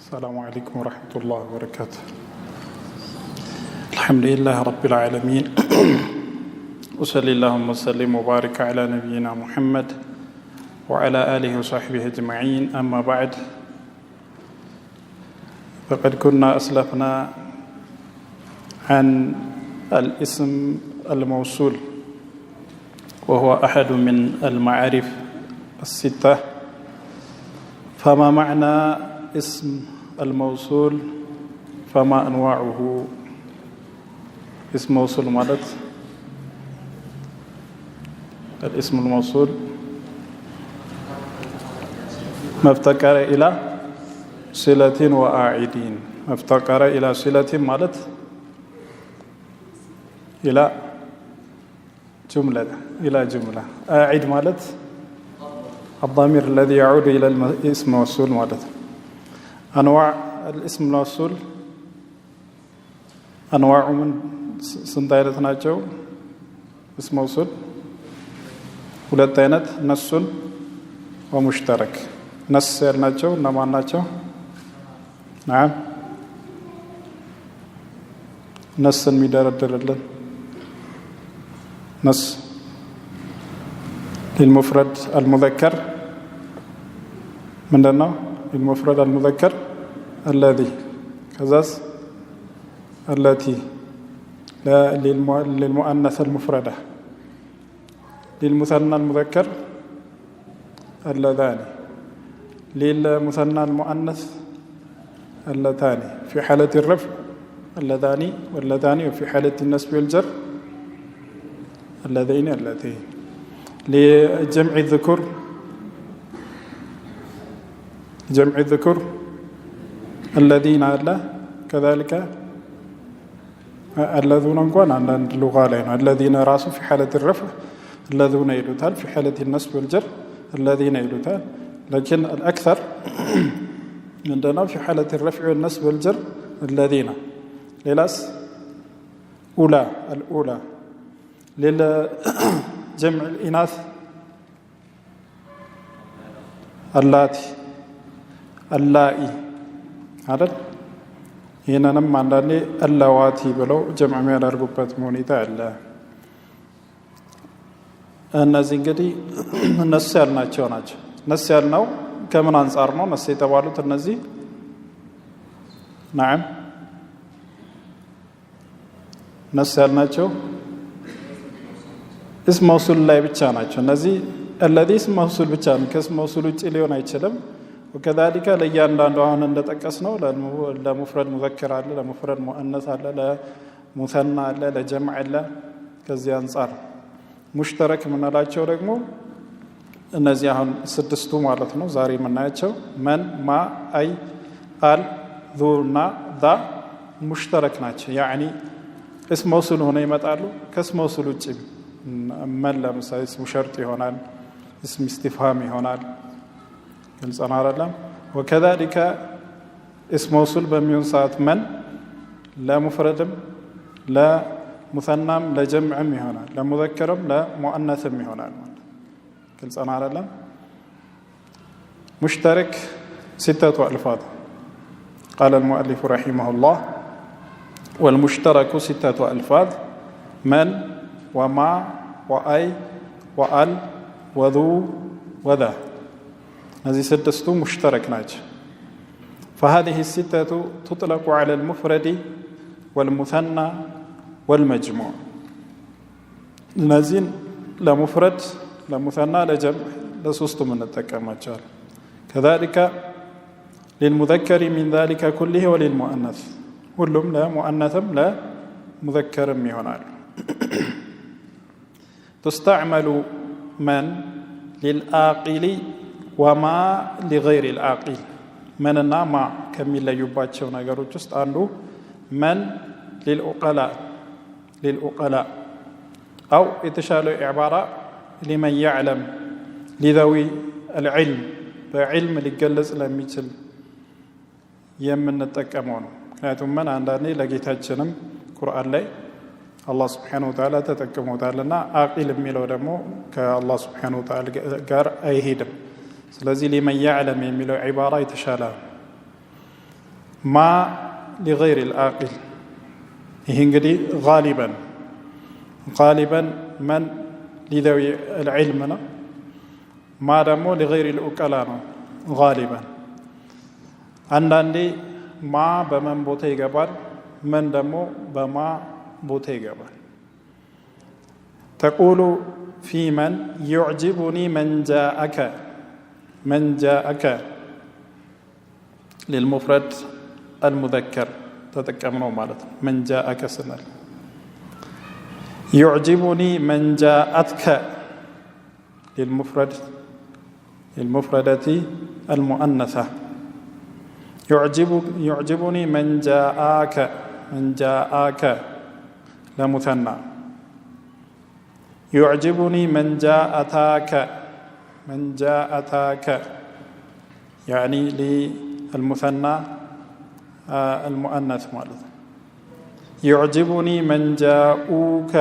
السلام عليكم ورحمة الله وبركاته. الحمد لله رب العالمين وصلى اللهم وسلم وبارك على نبينا محمد وعلى آله وصحبه أجمعين. أما بعد، فقد كنا أسلفنا عن الاسم الموصول، وهو أحد من المعارف الستة. فما معنى اسم الموصول؟ فما أنواعه؟ اسم موصول مالت الاسم الموصول ما افتقر إلى صلة وآعدين. ما افتقر إلى صلة مالت إلى جملة. آعد مالت الضمير الذي يعود إلى الاسم الموصول مالت. أنواع الاسم الموصول أنواع من سنتايرت ناتشو اسم موصول ሁለት አይነት ነሱን ወሙሽተረክ። ነስ ያልናቸው እነማን ናቸው? نعم ነስን የሚደረድርልን ነስ للمفرد المذكر من دنا المفرد المذكر الذي كذاس التي لا للمؤنث المفردة. للمثنى المذكر اللذان. للمثنى المؤنث اللتان في حالة الرفع اللذان واللذان، وفي حالة النصب والجر اللذين اللتين. لجمع الذكور جمع الذكور الذين الله، كذلك الذين انكون عند اللغة لين الذين راسوا في حالة الرفع الذين يلوتال، في حالة النصب والجر الذين يلوتال. لكن الأكثر عندنا في حالة الرفع والنصب والجر الذين. للاس أولى الأولى. للجمع الإناث اللاتي اللائي. هذا ይህንንም አንዳንዴ አላዋቲ ብለው ጀምዕ የሚያደርጉበት ሁኔታ አለ። እነዚህ እንግዲህ ነስ ያልናቸው ናቸው። ነስ ያልነው ከምን አንጻር ነው ነስ የተባሉት? እነዚህ نعم ነስ ያልናቸው እስም መውሱል ላይ ብቻ ናቸው። እነዚህ الذي اسم موصول ብቻ ነው፣ ከስም መውሱል ውጪ ሊሆን አይችልም። وكذلك ለእያንዳንዱ አሁን እንደጠቀስነው ለሙፍረድ ሙዘከር አለ፣ ለሙፍረድ ሙአነስ አለ፣ ለሙሰና አለ፣ ለጀምዕ አለ። ከዚህ አንጻር ሙሽተረክ የምንላቸው ደግሞ እነዚህ አሁን ስድስቱ ማለት ነው ዛሬ የምናያቸው መን፣ ማ፣ አይ፣ አል፣ ዙ እና ዛ ሙሽተረክ ናቸው። ያኒ እስም መውሱል ሆነው ይመጣሉ። ከስም መውሱል ውጪ መን ለምሳሌ እስሙ ሸርጥ ይሆናል፣ እስም ኢስቲፍሃም ይሆናል። ግልጽ ነው አይደለም? وكذلك اسم موصول በሚሆን ሰዓት መን ለሙፍረድም ለሙሰናም ለጀምዕም ይሆናል፣ ለሙዘከርም ለሙአነስም ይሆናል። ግልጽ ነው አይደለም? مشترك 6 ألفاظ. قال المؤلف رحمه الله: والمشترك 6 ألفاظ: من وما وأي وأل وذو وذا. هذه 6 مشترك ناجح. فهذه 6 تطلق على المفرد والمثنى والمجموع. نازين لمفرد لمثنى لجمع لسوست من التكامل. كذلك للمذكر من ذلك كله وللمؤنث. كلهم لا مؤنثم لا مذكر مهنال. تستعمل من للآقل وما لغير العاقل. مننا ما كمل يباتشو ነገሮች ውስጥ አንዱ من للعقلاء أو የተሻለው عبارة لمن يعلم لذوي العلم بعلم ሊገለጽ ለሚችል የምንጠቀመው ነው። ምክንያቱም من አንዳንዴ ለጌታችንም ቁርአን ላይ አላህ Subhanahu Wa Ta'ala ተጠቅሞታልና አቂል የሚለው ደግሞ ከአላህ Subhanahu Wa Ta'ala ጋር አይሄድም። ስለዚህ لمن يعلم የሚለው ዒባራ የተሻለ ما لغير العاقل ይህ እንግዲህ غالبا من لذوي العلم ነው ما ደግሞ لغير العقلاء ነው غالبا አንዳንዴ ማ በመን ቦታ ይገባል من ደግሞ በማ ቦታ ይገባል تقول في من يعجبني من جاءك للمفرد المذكر تتكلموا مالته من جاءك سنل يعجبني من جاءتك للمفردة المؤنثة يعجبني من جاءك لمثنى يعجبني من جاءتاك يعني للمثنى المؤنث مالته يعجبني من جاءوك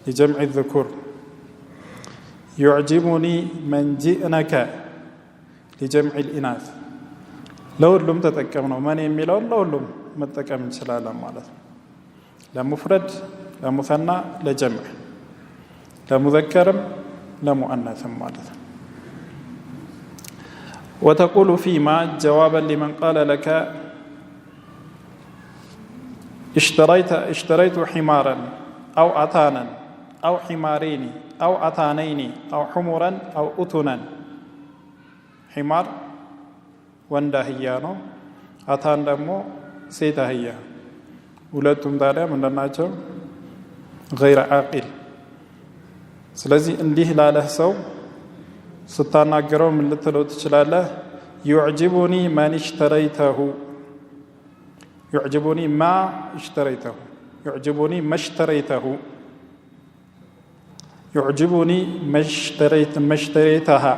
لجمع الذكور يعجبني من جئنك لجمع الإناث لولم تتكلموا من يميلون لولم متكلم انشلالا مالته لمفرد لمثنى لجمع لمذكر لمؤنث مالته وتقول فيما جوابا لمن قال لك اشتريت حمارا أو أتانا أو حمارين أو أتانين أو حمرا أو أتنا حمار وندا هيانو أتان دمو سيتا هيا ولتم دارا من الناجو غير عاقل سلازي انديه لاله سو ستاناغرو من لتلو تشلاله يعجبني من اشتريته يعجبني ما اشتريته يعجبني ما اشتريته يعجبني ما اشتريتها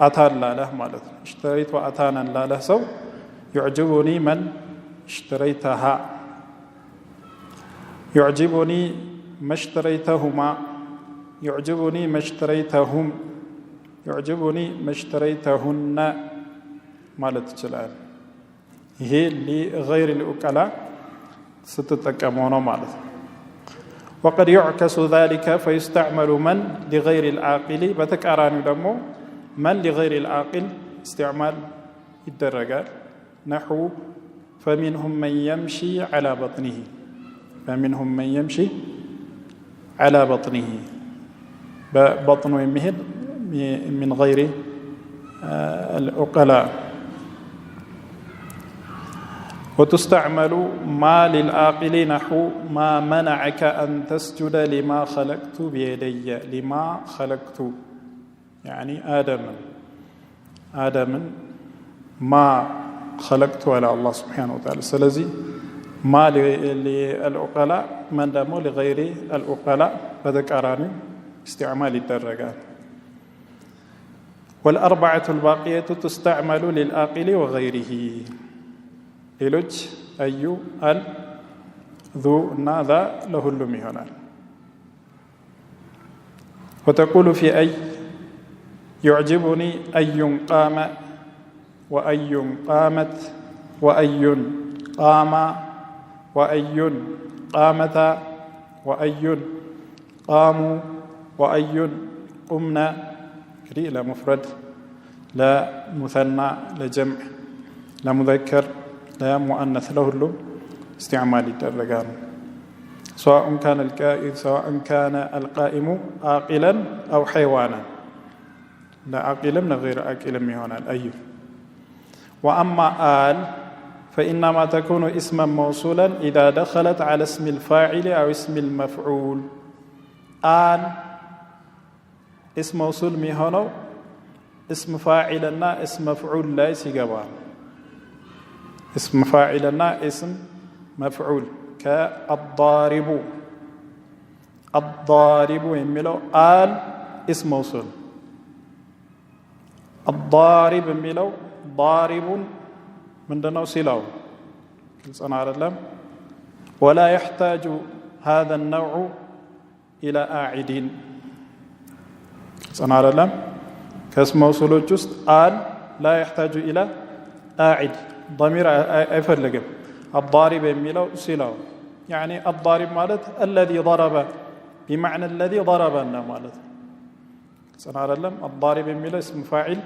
أتان لاله مالت اشتريت وأتانا لاله سو يعجبني من اشتريتها يعجبني ما اشتريتهما يعجبني ما اشتريتهم يعجبني ما اشتريتهن مالت جلال هي لغير الأكلاء ستتكمون مالت وقد يعكس ذلك فيستعمل من لغير العاقل بتكاران دمو من لغير العاقل استعمال الدرجات نحو فمنهم من يمشي على بطنه فمنهم من يمشي على بطنه بطن يمهد من غير العقلاء وتستعمل ما للعاقل نحو ما منعك أن تسجد لما خلقت بيدي لما خلقت يعني آدم ما خلقت على الله سبحانه وتعالى سلزي ما للعقلاء من دمو لغير العقلاء فذكراني استعمال الدرجات والأربعة الباقية تستعمل للعاقل وغيره للج أيو ال ذو ذا له اللميهنا وتقول في أي يعجبني أي قام وأي قامت وأي قام وأي قامتا وأي قاموا وأي قمنا كري لا مفرد لا مثنى لا جمع لا مذكر لا مؤنث له اللو استعمال الدرجان سواء كان القائم عاقلا أو حيوانا لا عاقلا من غير عاقلا ميهونا الأي وأما آل فإنما تكون اسما موصولا إذا دخلت على اسم الفاعل أو اسم المفعول آل اسم موصول ميهونو اسم فاعلنا اسم مفعول لا يسيقبان اسم فاعلنا اسم مفعول كالضارب الضارب يميلو آل اسم موصول الضارب يميلو ضارب من دنو سلاو كنصنع الألم ولا يحتاج هذا النوع إلى آعدين كنصنع الألم كاسم موصول جست آل لا يحتاج إلى أعد ضمير يفلقم الضارب يميلو سيلو يعني الضارب مالت الذي ضرب بمعنى الذي ضربنا مالت سنعرف لهم الضارب يميلو اسم فاعل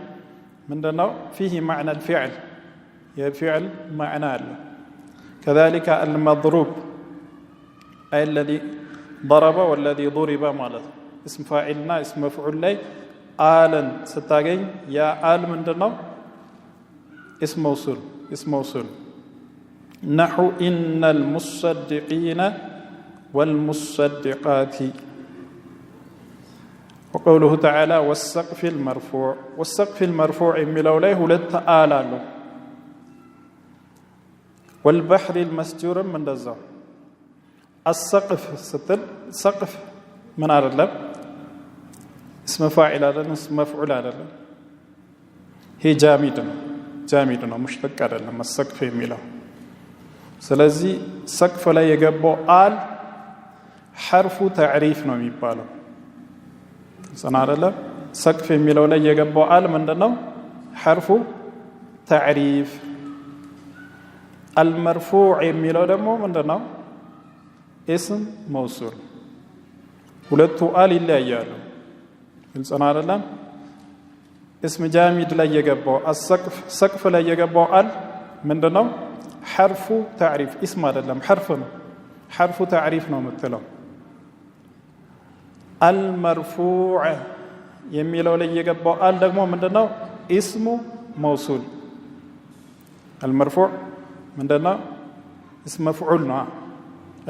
من دنو فيه معنى الفعل يفعل معنى له كذلك المضروب أي الذي ضرب والذي ضرب مالت اسم فاعلنا اسم مفعول لي آلا ستاقين يا آل من دنو اسم موصول نحو إن المصدقين والمصدقات وقوله تعالى والسقف المرفوع يميلو ليه ولت آلا له والبحر المسجور من دزا السقف ستل سقف من عرض اسم فاعل هذا اسم مفعول هذا هي جامدنا مشتق هذا السقف يميله سلازي سقف لا يجبو آل حرف تعريف ነው የሚባለው ሰናረለ سقف يميله لا يجبو آل ምንድነው حرف تعريف المرفوع يميله ደግሞ ምንድነው اسم موصول ሁለቱ آل ይለያያሉ ግልጽና አይደለም اسم جامد ላይ የገባው السقف ላይ የገባው آل ምንድነው حرف تعريف اسم አይደለም حرف ነው حرف تعريف ነው የምትለው المرفوع የሚለው ላይ የገባው آل ደግሞ ምንድነው اسم موصول المرفوع ምንድነው اسم مفعول ነው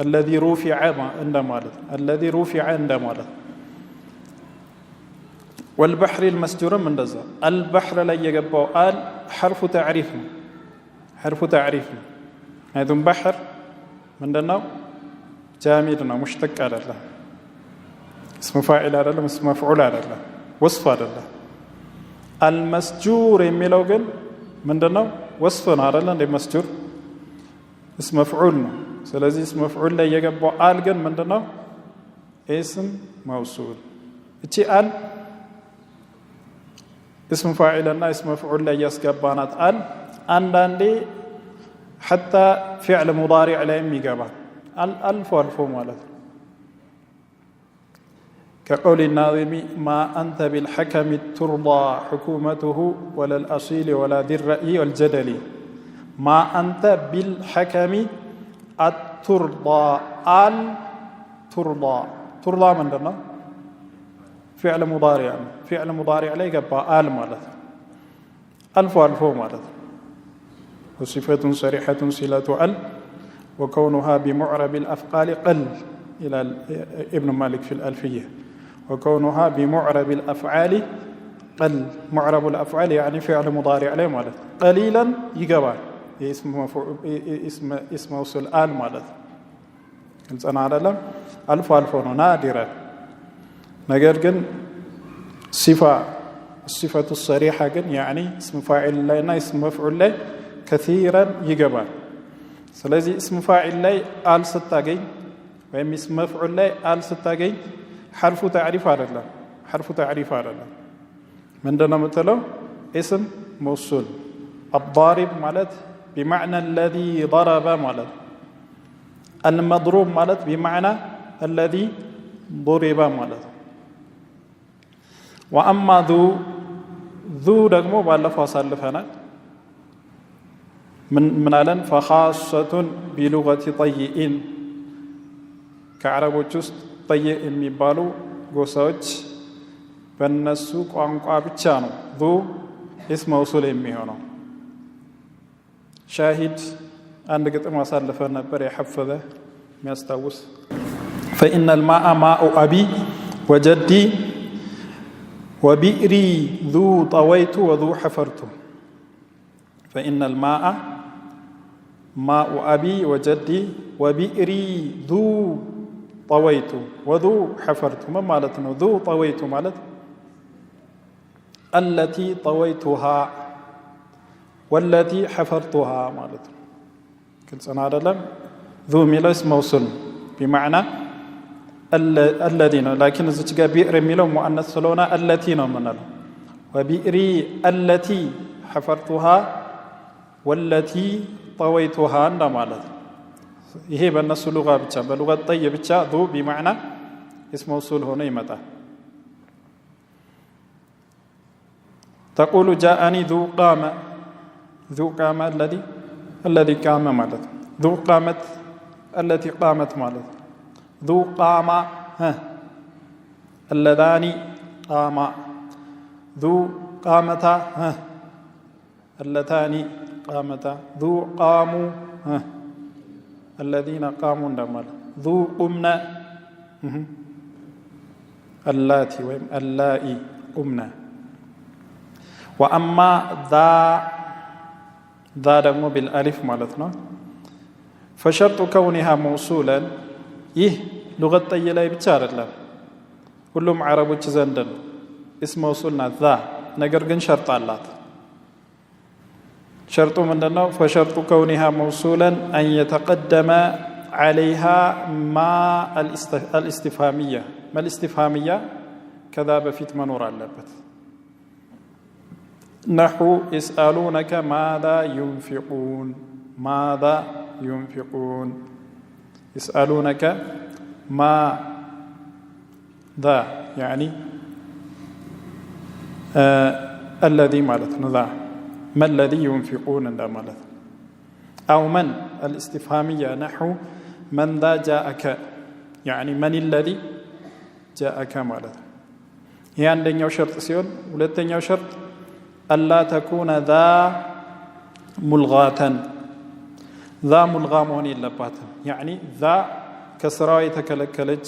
الذي رفع እንደማለት الذي رفع እንደማለት والبحر المسجور من دزا البحر ላይ የገባው آل حرف تعريف ነው هذا بحر ምንድነው جامد ነው مشتق አይደለም اسم فاعل አይደለም اسم مفعول አይደለም وصف አይደለም المسجور የሚለው ግን ምንድነው وصف ነው አይደለም እንደ መስጁር اسم مفعول ነው ስለዚህ اسم مفعول ላይ የገባው آل ግን ምንድነው اسم موصول እቺ آل اسم فاعل እና اسم مفعول ላይ ያስገባናት آل አንዳንዴ حتى فعل مضارع ላይ የሚገባል الف ማለት كقول الناظم ما أنت بالحكم ترضى حكومته ولا الأصيل ولا ذي الرأي والجدل ما أنت بالحكم الترضى ترضى من دنا فعل مضارع عليه قبا مالت ألف مالت وصفة صريحة صلة وكونها بمعرب الأفعال قل إلى ابن مالك في الألفية وكونها بمعرب الأفعال قل معرب الأفعال يعني فعل مضارع عليه مالت قليلا يقبل اسم وصل آل مالت أنا أعلم ألف نادرا نقول جن الصفة الصريحة جن يعني اسم فاعل لنا اسم مفعول له كثيرا يقبل سلازي اسم فاعل له آل ستاقين وهم اسم مفعول له آل ستاقين حرف تعريف على من دون مثله اسم موصول الضارب مالت بمعنى الذي ضرب مالت المضروب مالت بمعنى الذي ضرب مالت وأما ذو دقمو بالله صلفنا من علن فخاصة بلغة طيئين كعرب وجست طيئ የሚባሉ ጎሳዎች በእነሱ ቋንቋ ብቻ ነው ذو اسم موصول የሚሆነው شاهد አንድ ግጥም አሳልፈን ነበር የሐፈዘ የሚያስታውስ فإن الماء ماء أبي وجدي وبئري ذو طويت وذو حفرت فإن الماء ماء أبي وجدي وبئري ذو طويت وذو حفرت ما مالتنا ذو طويت مالت التي طويتها والتي حفرتها مالتنا كل سنة عدلم ذو ميلو اسم موصول بمعنى الذين لكن إذا بئر ميلو مؤنث سلونا التي نمنا وبئري التي حفرتها والتي طويتها እንደማለት ይሄ በእነሱ ሉጋ ብቻ በሉጋ ጠይ ብቻ ذو بمعنى اسم موصول ሆኖ ይመጣል تقول جاءني ذو قامة ذو قامة الذي قام ማለት ذو قامت التي قامت ማለት ذو قامة اللذان قاما ذو قامتا اللتان قامتا ذو قاموا الذين قاموا እንደማለ ذو قمنا اللاتي ወይም اللائي قمنا وأما ذا ደግሞ بالالف ማለት ነው فشرط كونها موصولا ይህ ሉገት ጠይ ላይ ብቻ አይደለም ሁሉም አረቦች ዘንድ ነው اسم موصول ናት ذا ነገር ግን ሸርጥ አላት ሸርጡ ምንድነው فشرط كونها موصولا أن يتقدم عليها ما الاستفهامية ما الاستفهامية كذا بفيت منور አለበት نحو يسألونك ماذا ينفقون ماذا ينفقون يسألونك ما ذا يعني الذي مالتنا ذا ما الذي ينفقون ذا مالت أو من الاستفهامية نحو من ذا جاءك يعني من الذي جاءك مالت هي عندنا شرط سيون ولتنيا شرط ألا تكون ذا ملغاة ذا ملغام هون يلبات يعني ذا كسراء تكلكلج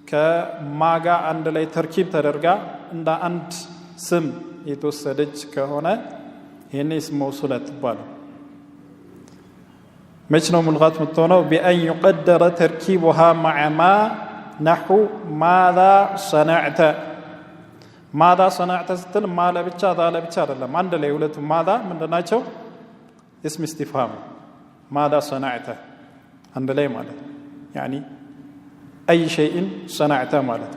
كماغا عند لي تركيب تدرجا عند عند سم يتوسدج كهنا هنا اسم موصولة بال مشنو ملغات متونو بأن يقدر تركيبها مع ما نحو ماذا صنعت ماذا صنعت ستل ما لبቻ ذا لبቻ አይደለም አንድ ላይ ሁለቱ ماذا ምንድናቸው اسم استفهام ماذا صنعت አንድ ላይ ማለት يعني أي شيء صنعت ማለት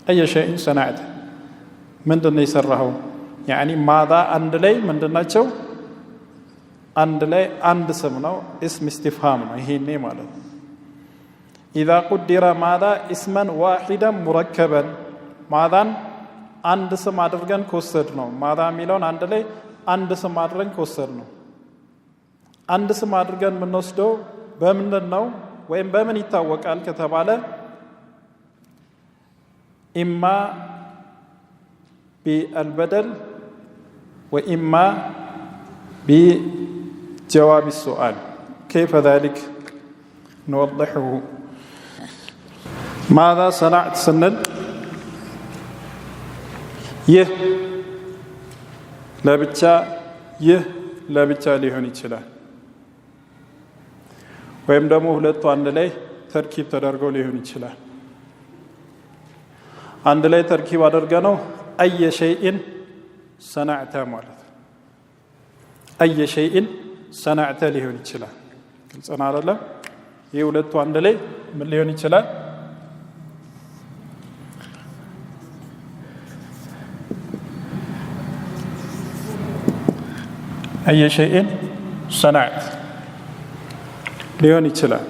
أي شيء صنعت ምንድነው የሰራኸው يعني ماذا አንድ ላይ ምንድናቸው አንድ ላይ አንድ ስም ነው اسم استفهام ነው ይሄኔ ማለት إذا قدر ماذا اسما واحدا مركبا ماذا አንድ ስም አድርገን ኮሰድ ነው ማዳ ሚለውን አንድ ላይ አንድ ስም አድርገን ኮሰድ ነው አንድ ስም አድርገን ምንወስደው በምን ነው ወይም በምን ይታወቃል ከተባለ إما بالبدل وإما بجواب السؤال كيف ذلك نوضحه ماذا صنعت سنن ይህ ለብቻ ሊሆን ይችላል ወይም ደግሞ ሁለቱ አንድ ላይ ተርኪብ ተደርገው ሊሆን ይችላል አንድ ላይ ተርኪብ አድርገነው أي شيء صنعت ማለት أي شيء صنعت ሊሆን ይችላል ግልጽ ነው አይደል ይህ ሁለቱ አንድ ላይ ምን ሊሆን ይችላል أي شيء صنعت ሊሆን ይችላል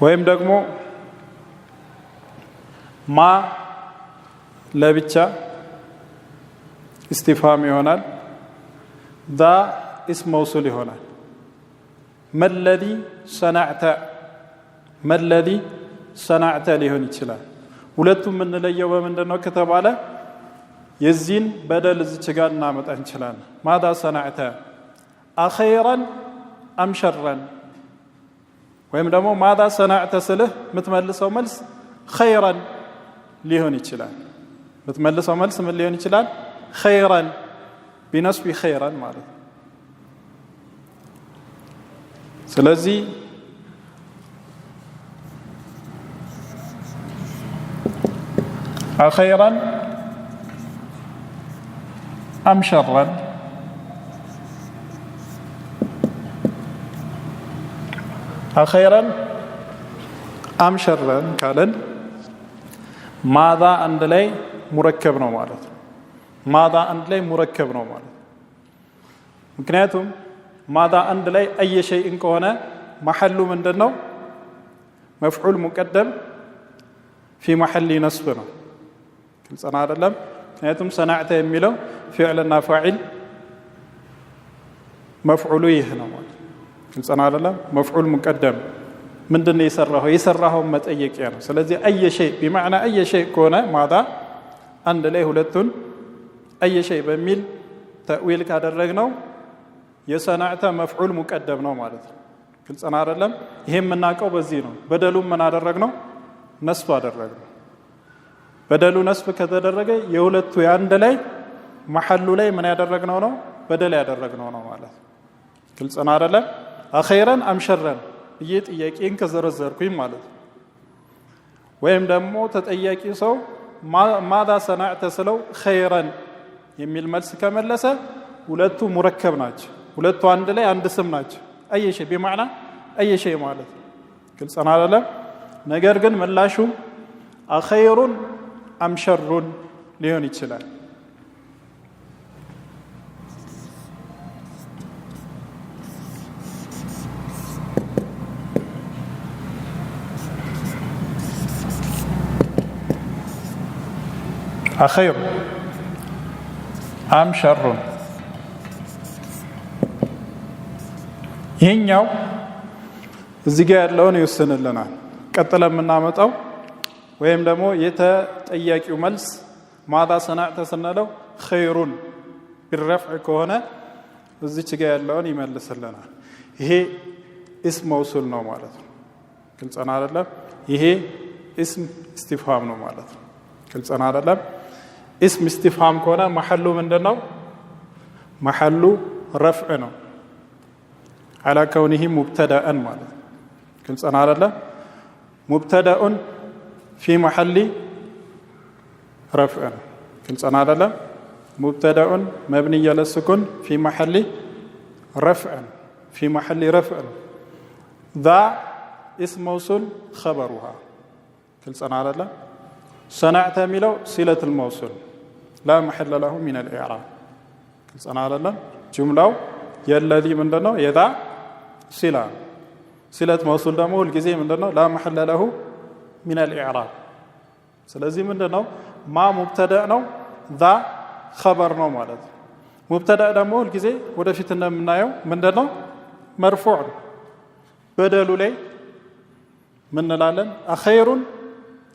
ወይም ደግሞ ማ ለብቻ استفهام ይሆናል ذا اسم موصول ይሆናል ما الذي صنعت ሊሆን ይችላል ሁለቱም ምን ለየው በመንደነው ከተባለ የዚህን በደል እዚች ጋር እናመጣ እንችላለን ماذا صنعت أخيرا أم شرا ወይም ደግሞ ماذا صنعت ስልህ ምትመልሰው መልስ خيرا ሊሆን ይችላል ምትመልሰው መልስ ምን ሊሆን ይችላል خيرا بنصب خيرا ማለት ስለዚህ أخيرا أم شرا أخيرا أم شرا قالن ماذا عند لي مركب ነው ማለት ማዳ አንድ ላይ ሙረከብ ነው ማለት ምክንያቱም ማዳ አንድ ላይ አይ ሸይእን ከሆነ መሐሉ ምንድነው መፍዑል ሙቀደም في محل نصب ነው ግልጽ ነው አይደለም ምክንያቱም ሰናዕተ የሚለው ፊዕልና ፋዒል መፍዑሉ ይህ ነው ማለት ግልጽ ነው አይደለም መፍዑል ሙቀደም ምንድነው የሰራው መጠየቂያ ነው ስለዚህ አይ ሸይ بمعنى አይ ሸይ ከሆነ ማዳ አንድ ላይ ሁለቱን አይ ሸይ በሚል ተእዊል ካደረግነው የሰናዕተ መፍዑል ሙቀደም ነው ማለት ነው ግልጽ ነው አይደለም ይሄም እናቀው በዚህ ነው በደሉም ምን አደረግነው ነስብ አደረግነው በደሉ ነስብ ከተደረገ የሁለቱ ያንድ ላይ መሐሉ ላይ ምን ያደረግነው ነው በደል ያደረግነው ነው ማለት ግልጽ ነው አይደለም አኺራን አምሸረን ጥያቄን ከዘረዘርኩኝ ማለት ወይም ደግሞ ተጠያቂ ሰው ማዳ ሰናዕተ ስለው ኸይራን የሚል መልስ ከመለሰ ሁለቱ ሙረከብ ናቸው ሁለቱ አንድ ላይ አንድ ስም ናቸው አይ ሸይ بمعنى አይ ሸይ ማለት ግልጽ ነው አይደለም ነገር ግን ምላሹ አኸይሩን አምሸሩን ሊሆን ይችላል አኸይሩ አምሸሩን ይሄኛው እዚህ ጋር ያለውን ይወስንልናል ቀጥለን የምናመጣው ወይም ደግሞ የተጠያቂው መልስ ማዳ ሰናዕተ ስንለው ኸይሩን بالرفع ከሆነ እዚች ጋር ያለውን ይመልስልናል ይሄ اسم موصول ነው ማለት ነው ግልጽ ነው አይደለም ይሄ اسم استفهام ነው ማለት ነው ግልጽ ነው አይደለም اسم استفهام ከሆነ መሐሉ ምንድነው መሐሉ رفع ነው على كونه مبتدا ማለት ግልጽ ነው አይደለም مبتدا في محل رفع ግልጽ ነው አይደለም مبتدا مبني على السكون في محل رفع في محل رفع ذا اسم موصول خبرها ግልጽ ነው አይደለም صنعت የሚለው صله الموصول لا محل له من الاعراب ግልጽ ነው አይደለም ጁምላው የለዚ ምንድነው የዛ صله صله موصول ደግሞ ሁሉ ጊዜ ምንድነው لا محل له من الاعراب ስለዚህ ምንድነው ማ ሙብተዳ ነው ذا خبر ነው ማለት ሙብተዳ ደግሞ ሁሉ ጊዜ ወደፊት እንደምናየው ምንድነው مرفوع በደሉ ላይ ምን እንላለን አኸይሩን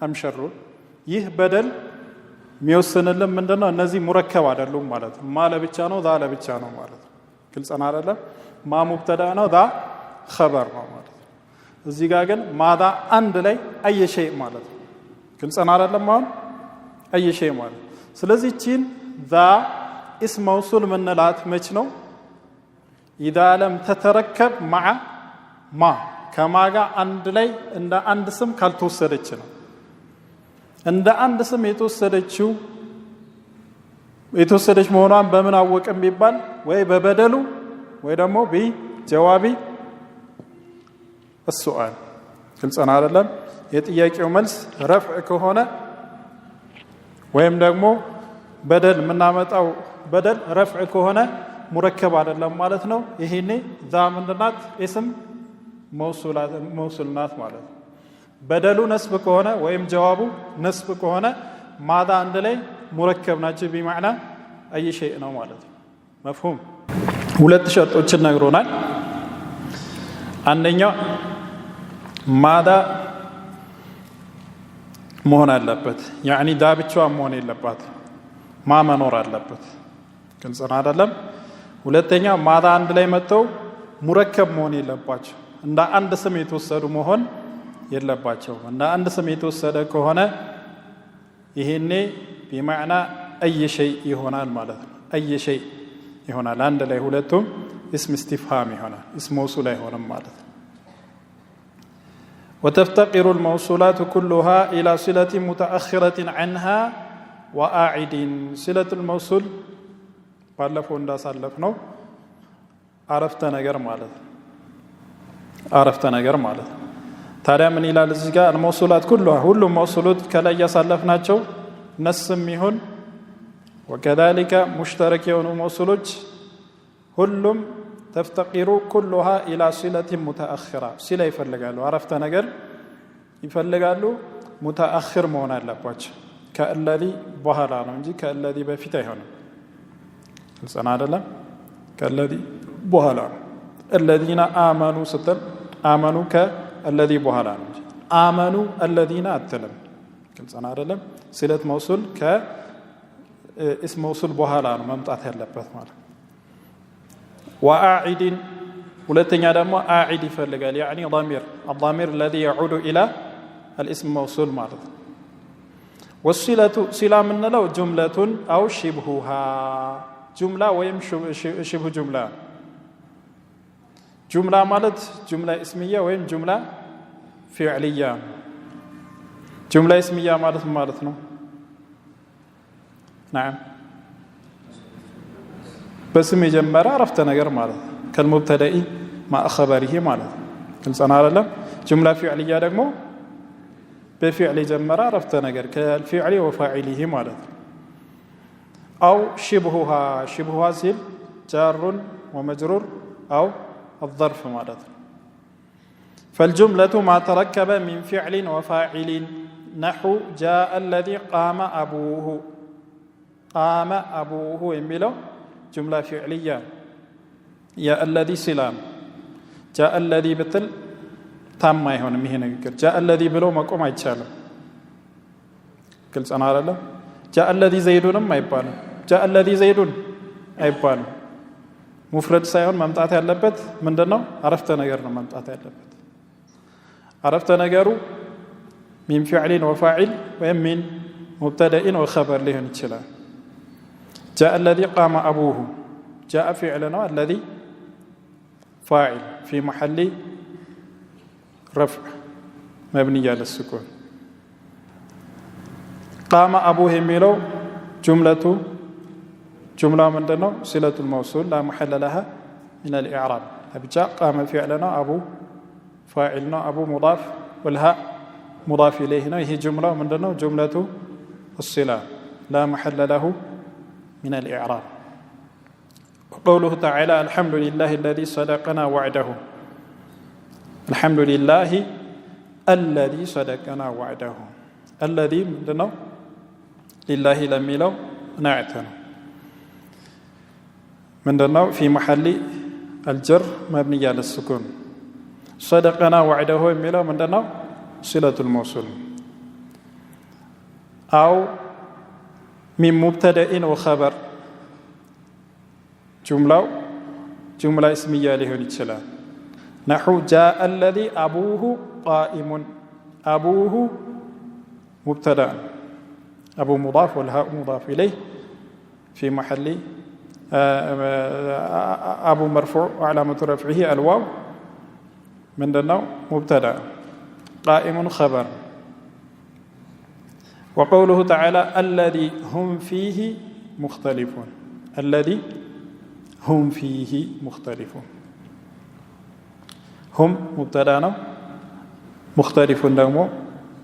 አምሸሩን ይህ በደል የሚወስንልን ምንድነው እነዚህ ሙረከብ አይደሉም ማለት ማ ለብቻ ነው ذا ለብቻ ነው ማለት ግልጽ ነው አይደለም ማ ሙብተዳ ነው ذا خبر ነው ማለት እዚህ ጋር ግን ማዳ አንድ ላይ አይ ሸይ ማለት ግልጽ ነው አይደለም አሁን አይ ሸይ ማለት ስለዚህ ቺን ذا اسم موصول ምንላት መች ነው اذا لم تتركب مع ما ከማ ጋር አንድ ላይ እንደ አንድ ስም ካልተወሰደች ነው እንደ አንድ ስም የተወሰደች መሆኗን በምን አወቅም ቢባል ወይ በበደሉ ወይ ደግሞ በጀዋቢ السؤال ግልጽ ነው አይደለም የጥያቄው መልስ ረፍዕ ከሆነ ወይም ደግሞ በደል ምናመጣው በደል ረፍዕ ከሆነ ሙረከብ አይደለም ማለት ነው ይሄኔ ዛ ምንድናት اسم موصولات ማለት በደሉ ነስብ ከሆነ ወይም ጀዋቡ ነስብ ከሆነ ማዳ አንድ ላይ ሙረከብ ናቸው بمعنى اي شيء ነው ማለት مفهوم ሁለት ሸርጦችን ነግሮናል አንደኛው ማዳ መሆን አለበት يعني ዳ ብቻዋን መሆን የለባት ማ መኖር አለበት ግልጽ ነው አይደለም ሁለተኛ ማዳ አንድ ላይ መጥተው ሙረከብ መሆን የለባቸው እንደ አንድ ስም የተወሰዱ መሆን የለባቸው እንደ አንድ ስም የተወሰደ ከሆነ ይሄኔ بمعنى اي شيء ይሆናል ማለት ነው اي شيء ይሆናል አንድ ላይ ሁለቱም اسم استفهام ይሆናል اسم موصول አይሆንም ማለት ነው وتفتقر الموصولات كلها إلى صلة متأخرة عنها وآعد صلة الموصول ባለፈው እንዳሳለፍነው አረፍተ ነገር ማለት ታዲያ ምን ይላል እዚህ ጋር الموصولات كلها ሁሉም موصولات ከላይ ያሳለፍናቸው ነስም ይሁን وكذلك مشترك የሆኑ መውሱሎች ሁሉም تفتقر كلها الى صله متاخره ሲላ ይፈልጋሉ አረፍተ ነገር ይፈልጋሉ متاخر መሆን አለባቸው ከالذي በኋላ ነው እንጂ ከالذي በፊት አይሆንም እንሰና አይደለም ከالذي በኋላ الذين امنوا ስትል امنوا ከالذي በኋላ ነው እንጂ امنوا الذين አትልም እንሰና አይደለም ሲለት መውሱል ከእስም መውሱል በኋላ ነው መምጣት ያለበት ማለት واعد ሁለተኛ ደግሞ አዒድ ይፈልጋል يعني ضمير الضمير الذي يعود الى الاسم موصول ማለት والصله صله ምንለው جمله او شبهها جمله ወይም شبه جمله جمله ማለት جمله اسميه ወይም جمله فعليه جمله اسميه ማለት ነው نعم በስም የጀመረ አረፍተ ነገር ማለት ከልሙብተዳኢ مع خبره ማለት ግልጽና አይደለም ጁምላ ፊዕልያ ደግሞ በፊዕል የጀመረ አረፍተ ነገር ከልፊዕሊ ወፋዒሊሂ ማለት አው ሽብሁሃ ሲል ጃሩን ወመጅሩር አው الظرف ማለት فالجملة ما تركب من فعل وفاعل نحو جاء الذي قام أبوه የሚለው جملة فعلية يا الذي سلام جاء الذي بتل تام ما يهون مهي نذكر جاء الذي بلو مقوم አይቻልም ግልጽ ነው አይደለም جاء الذي زيدንም አይባልም جاء الذي زيدን አይባልም ሙፍረድ ሳይሆን መምጣት ያለበት ምንድነው አረፍተ ነገር ነው መምጣት ያለበት አረፍተ ነገሩ من فعل وفاعل ወይም من مبتدأ وخبر ሊሆን ይችላል جاء الذي قام أبوه جاء فعلنا الذي فاعل في محل رفع مبني على السكون قام أبوه ميلو جملة من دنو صلة الموصول لا محل لها من الإعراب جاء قام فعلنا أبو فاعلنا أبو مضاف والهاء مضاف إليه هي جملة من دنو جملة الصلة لا محل له من الإعراب وقوله تعالى الحمد لله الذي صدقنا وعده الحمد لله الذي صدقنا وعده الذي منه لله لميلو نعتنا منه في محل الجر مبني على السكون صدقنا وعده ميلو منه صلة الموصول أو من مبتدأ وخبر جملة اسمية له السلام نحو جاء الذي أبوه قائم أبوه مبتدأ أبو مضاف والهاء مضاف إليه في محل أبو مرفوع وعلامة رفعه الواو من دنو مبتدأ قائم خبر وقوله تعالى الذي هم فيه مختلفون الذي هم فيه مختلفون هم مبتدأنا مختلفون دمو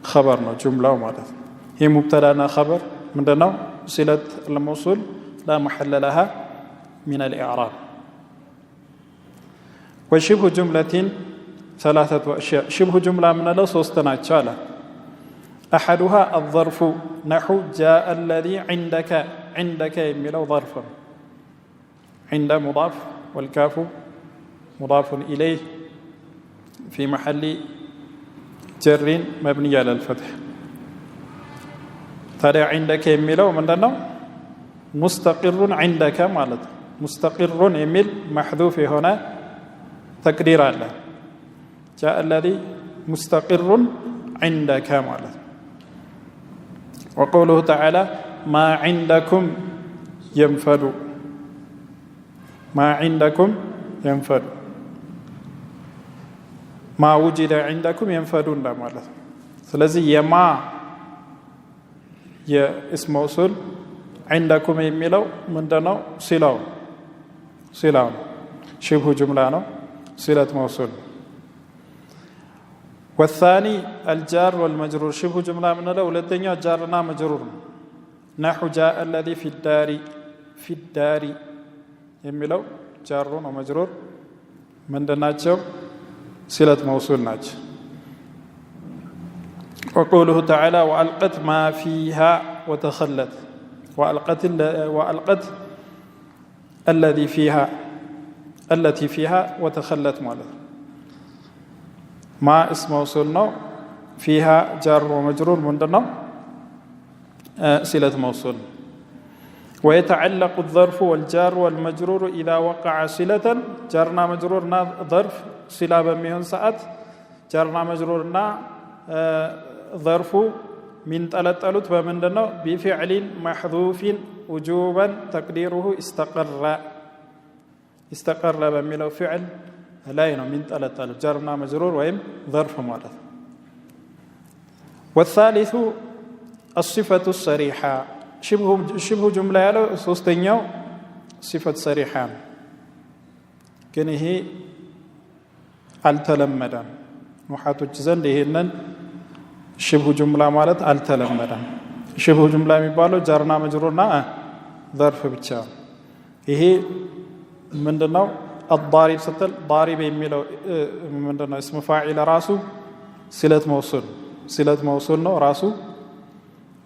خبرنا جملة ومعرف هي مبتدأنا خبر من دنو صلة الموصول لا محل لها من الإعراب وشبه جملة ثلاثة أشياء شبه جملة من الله صوستنا تشالا أحدها الظرف نحو جاء الذي عندك يميلو ظرفا عند مضاف والكاف مضاف إليه في محل جر مبني على الفتح ترى عندك يميلو من دنو مستقر عندك مالت مستقر يميل محذوف هنا تقدير الله جاء الذي مستقر عندك مالت وقوله تعالى ما عندكم ينفد ما عندكم ينفد ما وجد عندكم ينفدون لا ማለት ስለዚህ የማ የእስም መውሱል عندكم የሚለው ምንድነው ሲላው شبه جملة ነው صلة موصول والثاني الجار والمجرور شبه جملة من له ሁለተኛው ጃርና መጅሩር نحو جاء الذي في الدار የሚለው ጃሩ ነው መጅሩር ምንድናቸው ሲለት መውሱል ናቸው وقوله تعالى وألقت ما فيها وتخلت وألقت التي فيها وتخلت ماله ما اسم موصول نو فيها جار ومجرور مندنا صلة موصول ويتعلق الظرف والجار والمجرور إذا وقع صلة جارنا مجرورنا ظرف صلة بميون ساعات جارنا مجرورنا ظرف من تلتلت بمندنا بفعل محذوف وجوبا تقديره استقر بميلو فعل لا ينو من تلتلت جارنا مجرور ويم ظرف مالت والثالث الصفة الصريحة شبه جملة ያለው ሶስተኛው صفة صريحة ግን ይሄ አልተለመደም ሙሐቶች ዘንድ ይሄንን ሽብሁ ጁምላ ማለት አልተለመደም ሽብሁ ጁምላ የሚባለው ጃርና መጅሩርና ظرፍ ብቻ ይሄ ምንድነው الضارب ስትል ضارب የሚለው ምንድነው اسم فاعل ራሱ ሲለት መውሱል ነው ራሱ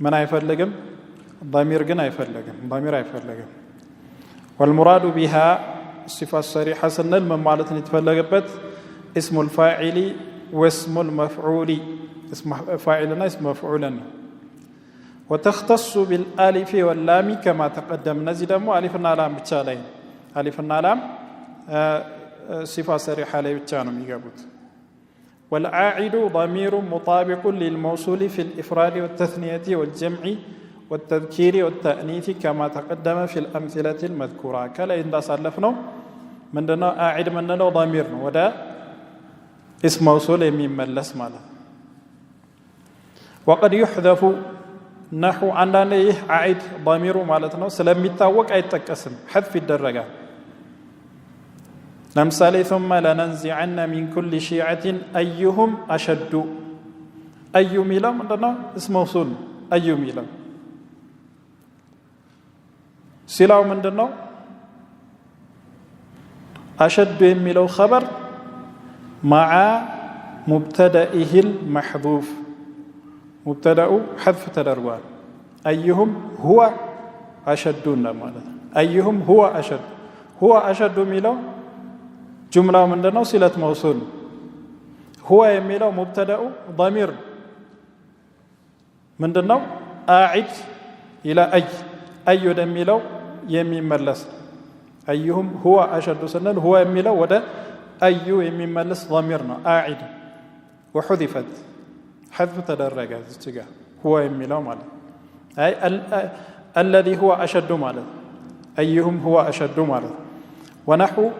ምን አይፈልግም ضمير ግን አይፈልግም ضمير አይፈልግም والمراد بها الصفة الصريحة سنل من ማለት ነው የተፈለገበት اسم الفاعل واسم المفعول اسم فاعلنا اسم مفعولنا وتختص بالالف واللام كما تقدم نزيد دمو الفنا لام ብቻ ላይ الفنا لام صفة صريحة ላይ ብቻ ነው የሚገቡት والعاعد ضمير مطابق للموصول في الإفراد والتثنية والجمع والتذكير والتأنيث كما تقدم في الأمثلة المذكورة كلا إن صلفنا من دنا عاعد من دنا ضمير ودا اسم موصول من الاسم وقد يحذف نحو عندنا عاعد ضمير مالتنا سلام يتوق أي تكسم حذف الدرجة نمثال ثم لننزعن من كل شيعة أيهم أشد أي ميلا من دنا اسم موصول أي ميلا سلاو من دنا أشد ميلو خبر مع مبتدئه المحذوف مبتدأ حذف تدرجان أيهم هو أشد أيهم هو أشد ميلو جملة من دنا صلة موصول هو يميلو مبتدأ ضمير من دنا أعد إلى أي يميلو يمين ملس أيهم هو أشد سنن هو يميلو ودا أي يمين ملس ضميرنا أعد وحذفت حذف تدرج هو يميلو ماله أي الذي هو أشد ماله أيهم هو أشد ماله ونحو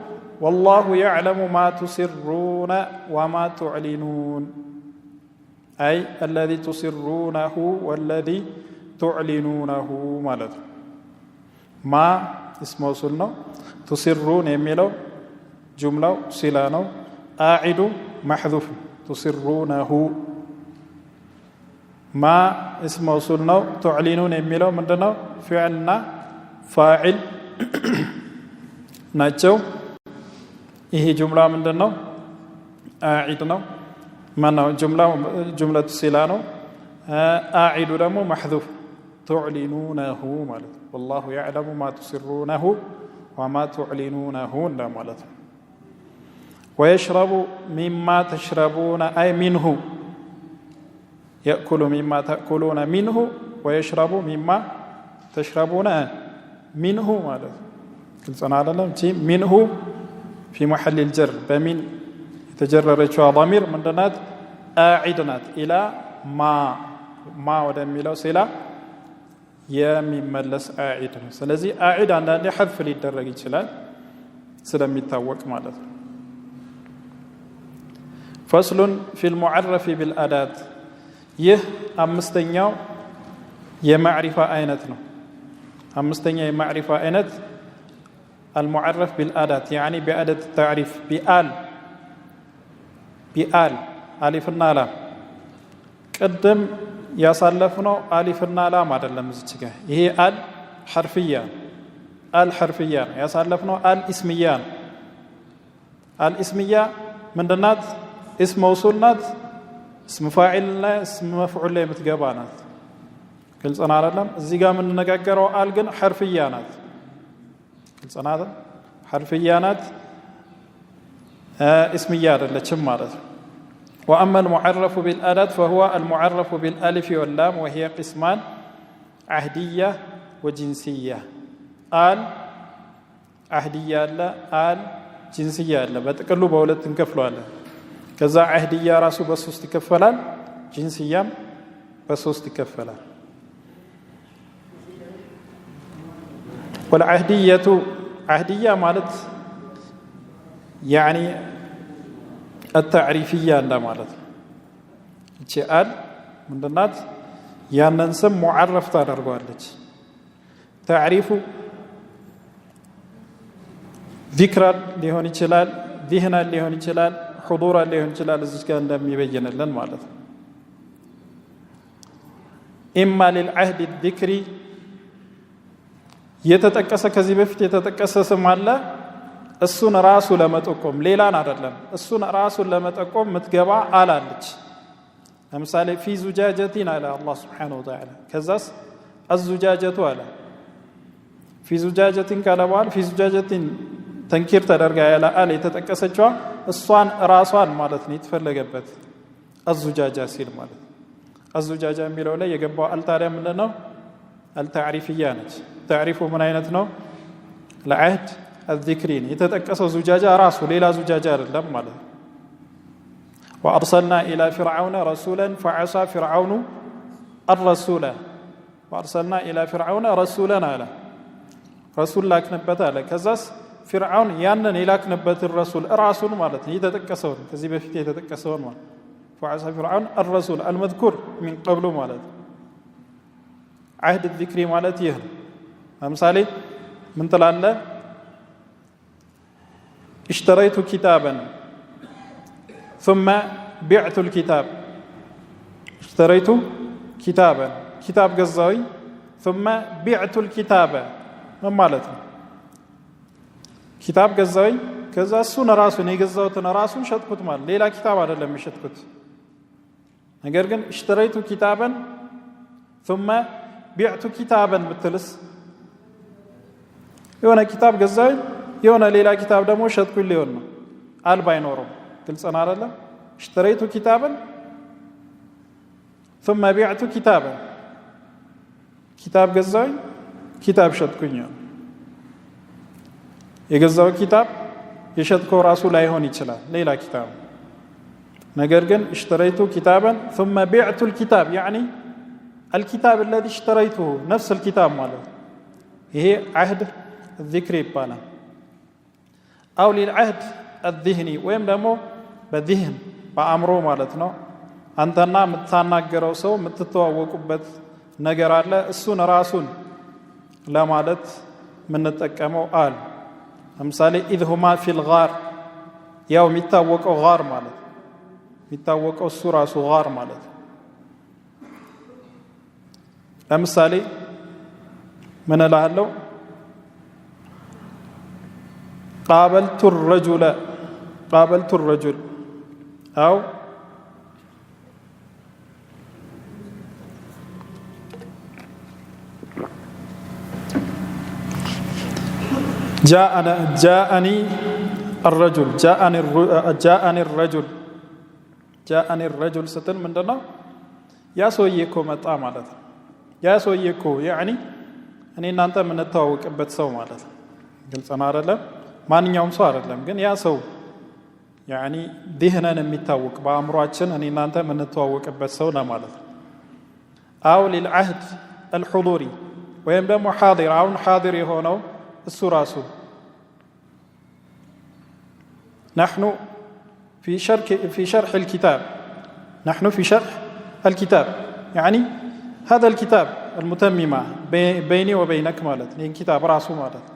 والله يعلم ما تسرون وما تعلنون أي الذي تسرونه والذي تعلنونه مالذ ما اسمه سلنا تسرون يميلو جملة سلانو آعد محذوف تسرونه ما اسمه سلنا تعلنون يميلو من دنا فعلنا فاعل ناتشو ይሄ ጁምላ ምንድነው አዒድ ነው ማነው ጁምላቱ ሲላ ነው አዒዱ ደግሞ محذوف تعلنونه ማለት والله يعلم ما تسرونه وما تعلنونه ማለት ويشرب مما تشربون أي منه يأكل مما تأكلون منه ويشرب مما تشربون منه ማለት ግልጽና አይደለም منه في محل الجر بمن تجررت ضمير من دنات أعدنات إلى ما ودميلو سلا يمملس أعد سلازي أعد عندنا حذف للدرجة يشلال سلام يتوق مالت فصل في المعرف بالأداة أمستنيو يمعرفة أينتنا أمستنيو يمعرفة أينت المعرف بالأداة يعني بأداة التعريف بآل ألف النالة قدم ያሳለፍነው አሊፍና ላም አይደለም እዚች ጋር ይሄ አል ሐርፍያ አል ሐርፍያ ያሳለፍነው አል ኢስሚያ አል ኢስሚያ ምንድናት اسم موصول ናት اسم فاعل لا اسم مفعول ላይ የምትገባ ናት ግልጽ ነው አይደለም እዚህ ጋር የምንነጋገረው አል ግን ሐርፍያ ናት ግልጽ ነው አይደል ሐርፍያ ናት اسمية አይደለችም ማለት ነው واما المعرف بالاداه فهو المعرف بالالف واللام وهي قسمان عهديه وجنسيه آل عهديه لا آل جنسيه لا በጥቅሉ በሁለት እንከፍለዋለን ከዛ عهديه ራሱ በሶስት ይከፈላል جنسيام በሶስት ይከፈላል والعهديه عهديه ማለት يعني التعريفيه እንደ ማለት ነው እቺ አል ምንድናት ያንን ስም ሙዓረፍ ታደርጋለች تعريف ذكرى ሊሆን ይችላል ذهنا ሊሆን ይችላል حضورا ሊሆን ይችላል እዚህ ጋር እንደሚበየነልን ማለት ነው اما للعهد الذكري የተጠቀሰ ከዚህ በፊት የተጠቀሰ ስም አለ እሱን ራሱ ለመጠቆም ሌላን አይደለም እሱን ራሱን ለመጠቆም ምትገባ አላለች ለምሳሌ في زجاجة على الله سبحانه وتعالى ከዛስ الزجاجة አለ في زجاجة ካለባል في زجاجة ተንኪር ተደርጋ ያለ አለ የተጠቀሰችው እሷን ራሷን ማለት ነው የተፈለገበት الزجاجة ሲል ማለት الزجاجة የሚለው ላይ የገባው አልታሪያ ምንድነው التعريفية ነች تعريف ምን አይነት ነው ለአህድ الذكرين يتتقسو زجاجة راسو ليلا زجاجة አይደለም ማለት وارسلنا الى فرعون رسولا فعصى فرعون الرسول وارسلنا الى فرعون رسولا على رسول ላክንበት አለ ከዛስ فرعون ያንን የላክንበት الرسول ራሱን ማለት ነው የተጠቀሰው ከዚህ በፊት የተጠቀሰው ማለት فعصى فرعون الرسول المذكور من قبل ማለት عهد الذكر ማለት ይህ ለምሳሌ ምን ትላለ اشتريت كتابا ثم بعت الكتاب اشتريت كتابا كتاب ገዛውኝ ثم بعت الكتاب ምን ማለት ነው كتاب ገዛውኝ ከዛ እሱን ራሱን የገዛውትን ራሱን ሸጥኩት ማለት ሌላ كتاب አይደለም የሸጥኩት ነገር ግን اشتريت كتابا ثم بعت كتابا ብትልስ የሆነ كتاب ገዛውኝ የሆነ ሌላ كتاب ደግሞ ሸጥኩኝ ሊሆን ነው አልባ አይኖርም ግልጽ ነው አይደል اشتريت كتابا ثم بعت كتابا كتاب ገዛውኝ كتاب ሸጥኩኝ የገዛው كتاب የሸጥከው ራሱ ላይሆን ይችላል ሌላ كتاب ነገር ግን اشتريت كتابا ثم بعت الكتاب يعني الكتاب الذي اشتريته نفس الكتاب ማለት ይሄ عهد الذكر ይባላል أو للعهد الذهني ወይም ደግሞ በذهن በአእምሮ ማለት ነው አንተና የምታናገረው ሰው የምትተዋወቁበት ነገር አለ እሱን ራሱን ለማለት የምንጠቀመው አል ለምሳሌ إذ هما في الغار ያው የሚታወቀው غار ማለት የሚታወቀው እሱ ራሱ غار ማለት ለምሳሌ ምን እላለሁ قابلت الرجل أو جاءني الرجل ستن من دنا يا سويكو متى ማለት ያ ሰውዬኮ يعني እኔ እናንተ የምንተዋወቅበት ሰው ማለት ግልጽ ነው አይደለም ማንኛውም ሰው አይደለም ግን ያ ሰው يعني ذهنን የሚታወቅ በአእምሮአችን እኔ እናንተ የምንተዋወቅበት ሰው ነው ማለት أو للعهد الحضوري ወይም ደግሞ حاضر አሁን حاضر የሆነው እሱ ራሱ نحن في شرح الكتاب نحن في شرح الكتاب يعني هذا الكتاب المتممة بيني وبينك ማለት ይሄን كتاب ራሱ ማለት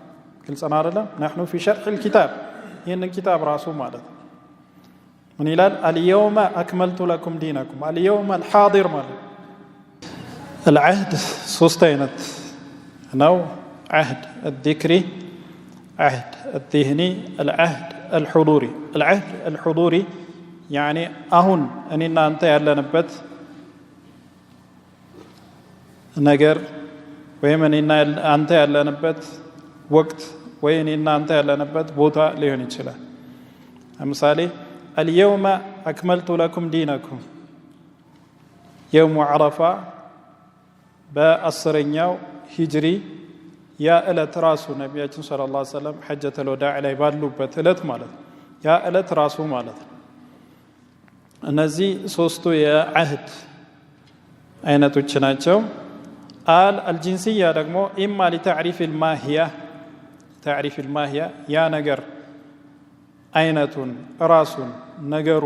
ግልጽ ነው አይደለም نحن في شرح الكتاب ይሄን كتاب ራሱ ማለት من ይላል اليوم أكملت لكم دينكم اليوم الحاضر ማለት العهد سوستينت نو عهد الذكري عهد الذهني العهد الحضوري العهد الحضوري يعني أهون أننا أنت ያለንበት ነገር ወይም እኔና አንተ ያለንበት ወቅት ወይ እኔና አንተ ያለንበት ቦታ ሊሆን ይችላል ለምሳሌ اليوم أكملت لكم دينكم يوم عرفة በአስረኛው ሂጅሪ ያ እለት ራሱ ነብያችን ሰለላሁ ዐለይሂ ወሰለም ሐጀተል ወዳዕ ላይ ባሉበት እለት ማለት ያ እለት ራሱ ማለት እነዚህ ሶስቱ የአህድ አይነቶች ናቸው አልጂንሲያ ደግሞ ኢማ ለታዕሪፍ الماهيه تعريف الماهيه ያ ነገር አይነቱን ራሱን ነገሩ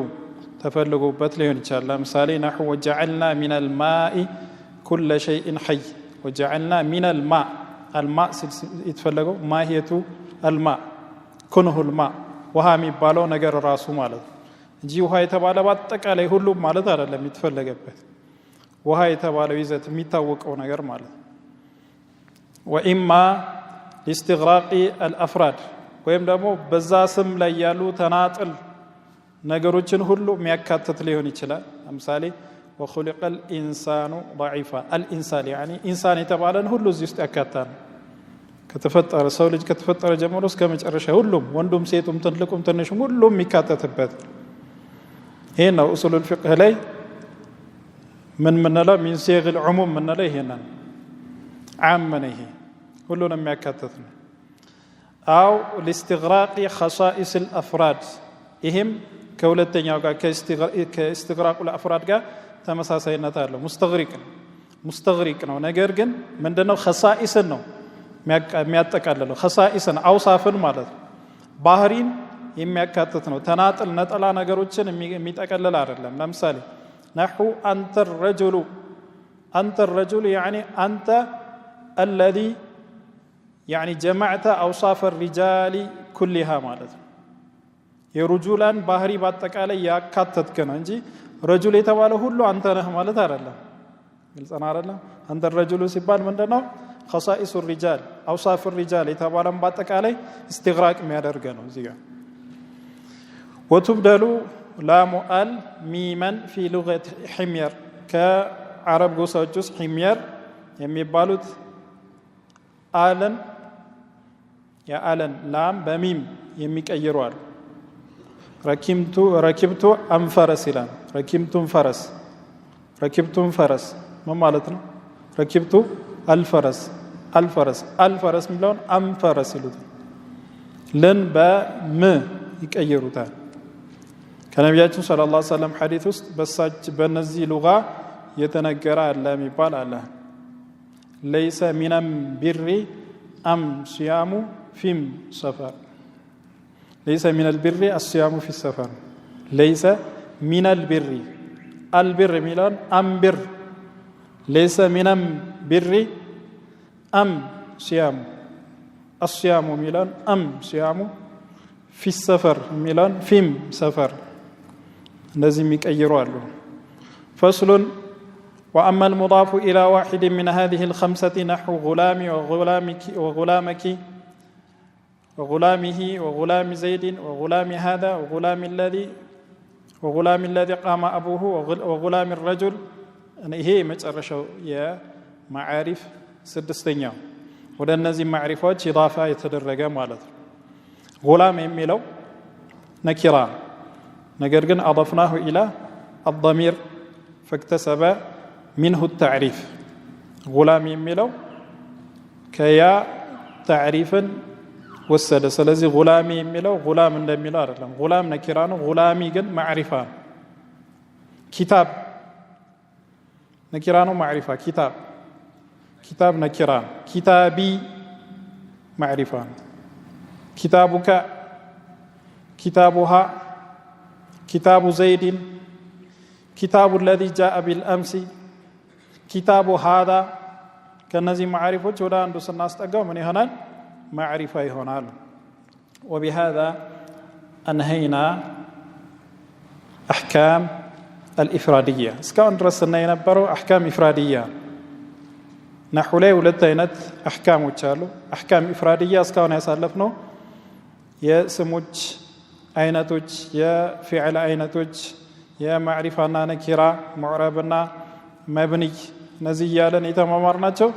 ተፈልጎበት ሊሆን ይችላል ለምሳሌ نحو وجعلنا من الماء كل شيء حي وجعلنا من الماء الماء يتفلقوا ماهية الماء كنه الماء ውሃ የሚባለው ነገር ራሱ ማለት እንጂ ውሃ የተባለው በአጠቃላይ ሁሉም ማለት አይደለም የሚተፈለገበት ውሃ የተባለው ይዘት የሚታወቀው ነገር ማለት وإما لاستغراق الأفراد ወይም ደግሞ በዛ ስም ላይ ያሉ ተናጥል ነገሮችን ሁሉ የሚያካትት ሊሆን ይችላል ለምሳሌ وخلق الإنسان ضعيفا الإنسان يعني إنسان يتبالن ሁሉ እዚህ ውስጥ ያካታል ከተፈጠረ ሰው ልጅ ከተፈጠረ ጀምሮ እስከ መጨረሻ ሁሉም ወንዱም ሴቱም ትልቁም ትንሹም ሁሉም የሚካተትበት ይሄ ነው ኡሱል الفقه ላይ ምን ምንለው من صيغ العموم ምንለው ይሄ ነው عام ነው ይሄ ሁሉንም የሚያካትት ነው أو لاستغراق خصائص الأفراد ይሄም ከሁለተኛው ጋር ከእስትግራቁ الأفراد ጋር ተመሳሳይነት አለው ሙስተግሪቅ ነው ነገር ግን ምንድነው خصائصን ነው የሚያጠቃልለው خصائصን አውሳፍን ማለት ባህሪን የሚያካትት ነው ተናጥል ነጠላ ነገሮችን የሚጠቀልል አይደለም ለምሳሌ نحو أنت الرجل يعني أنت الذي يعني جمعت أوصاف الرجال كلها ማለት የሩጁላን ባህሪ በአጠቃላይ ያካተትከ ነው እንጂ ረጁል የተባለ ሁሉ አንተ ነህ ማለት አይደለም ግልጽ ነው አይደለም አንተ الرجل ሲባል ምንድነው خصائص الرجال اوصاف الرجال የተባለም በአጠቃላይ استغراق የሚያደርገ ነው እዚህ ጋር وتبدل لام ال ميما في لغه حمير ከአረብ ጎሳዎች ውስጥ حمير የሚባሉት አለን የአለን ላም በሚም የሚቀይሩ አሉ ረኪብቱ አንፈረስ ይላል ረኪብቱን ፈረስ ምን ማለት ነው ረኪብቱ አልፈረስ ሚለውን አንፈረስ ይሉት ለን በም ይቀይሩታል ከነቢያችን ሰለላሁ ዐለይሂ ወሰለም ሐዲስ ውስጥ በእነዚህ ሉጋ የተነገረ አለ የሚባል አለ ليس من البر أم صيام في سفر ليس من البر الصيام في السفر ليس من البر البر ميلان أم بر ليس من البر أم صيام الصيام ميلان أم صيام في السفر ميلان فيم سفر لازم يكيروا له فصل وأما المضاف إلى واحد من هذه الخمسة نحو غلامي وغلامك وغلامك وغلامه وغلام زيد وغلام هذا وغلام الذي قام أبوه وغلام الرجل هي مترشوا يا معارف سدستنيا وده النزي معرفات إضافة يتدرج مالت غلام يميلو نكران نجرجن أضفناه إلى الضمير فاكتسب منه التعريف غلام يميلو كيا تعريفا وسد سلازي غلامي يميلو غلام እንደሚለው አይደለም غلام ነኪራ ነው غላሚ ግን ማዕሪፋ ኪታብ ነኪራ ነው ማዕሪፋ ኪታብ ነኪራ ኪታቢ ማዕሪፋ ኪታቡካ ኪታቡሃ ኪታቡ ዘይድ ኪታቡ الذي جاء بالامس ኪታቡ هذا ከነዚህ ማዕሪፎች ወደ አንዱ ስናስጠጋው ምን ይሆናል معرفة يهونال وبهذا أنهينا أحكام الإفرادية اسكان درسنا ينبروا أحكام إفرادية ነሑ ላይ ሁለት አይነት አህካሞች አሉ። አህካም ኢፍራድያ እስካሁን ያሳለፍነው የስሞች አይነቶች፣ የፊዕል አይነቶች፣ የማዕሪፋና ነኪራ፣ ሙዕረብና መብንይ እነዚህ እያለን የተማማርናቸው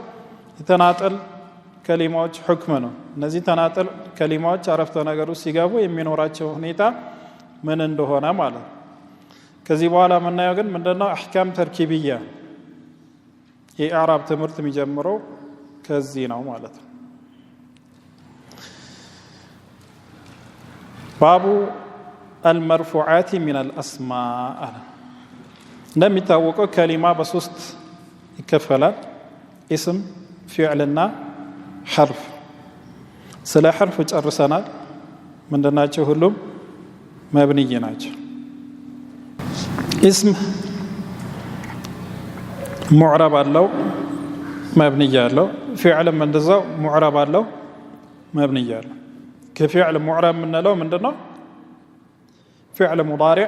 የተናጠል ከሊማዎች ሁክም ነው። እነዚህ ተናጠል ከሊማዎች አረፍተ ነገር ውስጥ ሲገቡ የሚኖራቸው ሁኔታ ምን እንደሆነ ማለት ነው። ከዚህ በኋላ የምናየው ግን ምንድነው አህካም ተርኪብያ። የኢዕራብ ትምህርት የሚጀምረው ከዚህ ነው ማለት ነው። ባቡ አልመርፉዓት ሚን አልአስማእ። እንደሚታወቀው ከሊማ በሶስት ይከፈላል፣ ኢስም፣ ፊዕልና ሐርፍ። ስለ ሐርፍ ጨርሰናል። ምንድናቸው? ሁሉም መብንይ ናቸው። ኢስም ሙዕረብ አለው፣ መብንይ አለው። ፊዕልም እንደዛው ሙዕረብ አለው፣ መብንይ አለው። ከፊዕል ሙዕረብ የምንለው ምንድነው? ፊዕል ሙዳሪዕ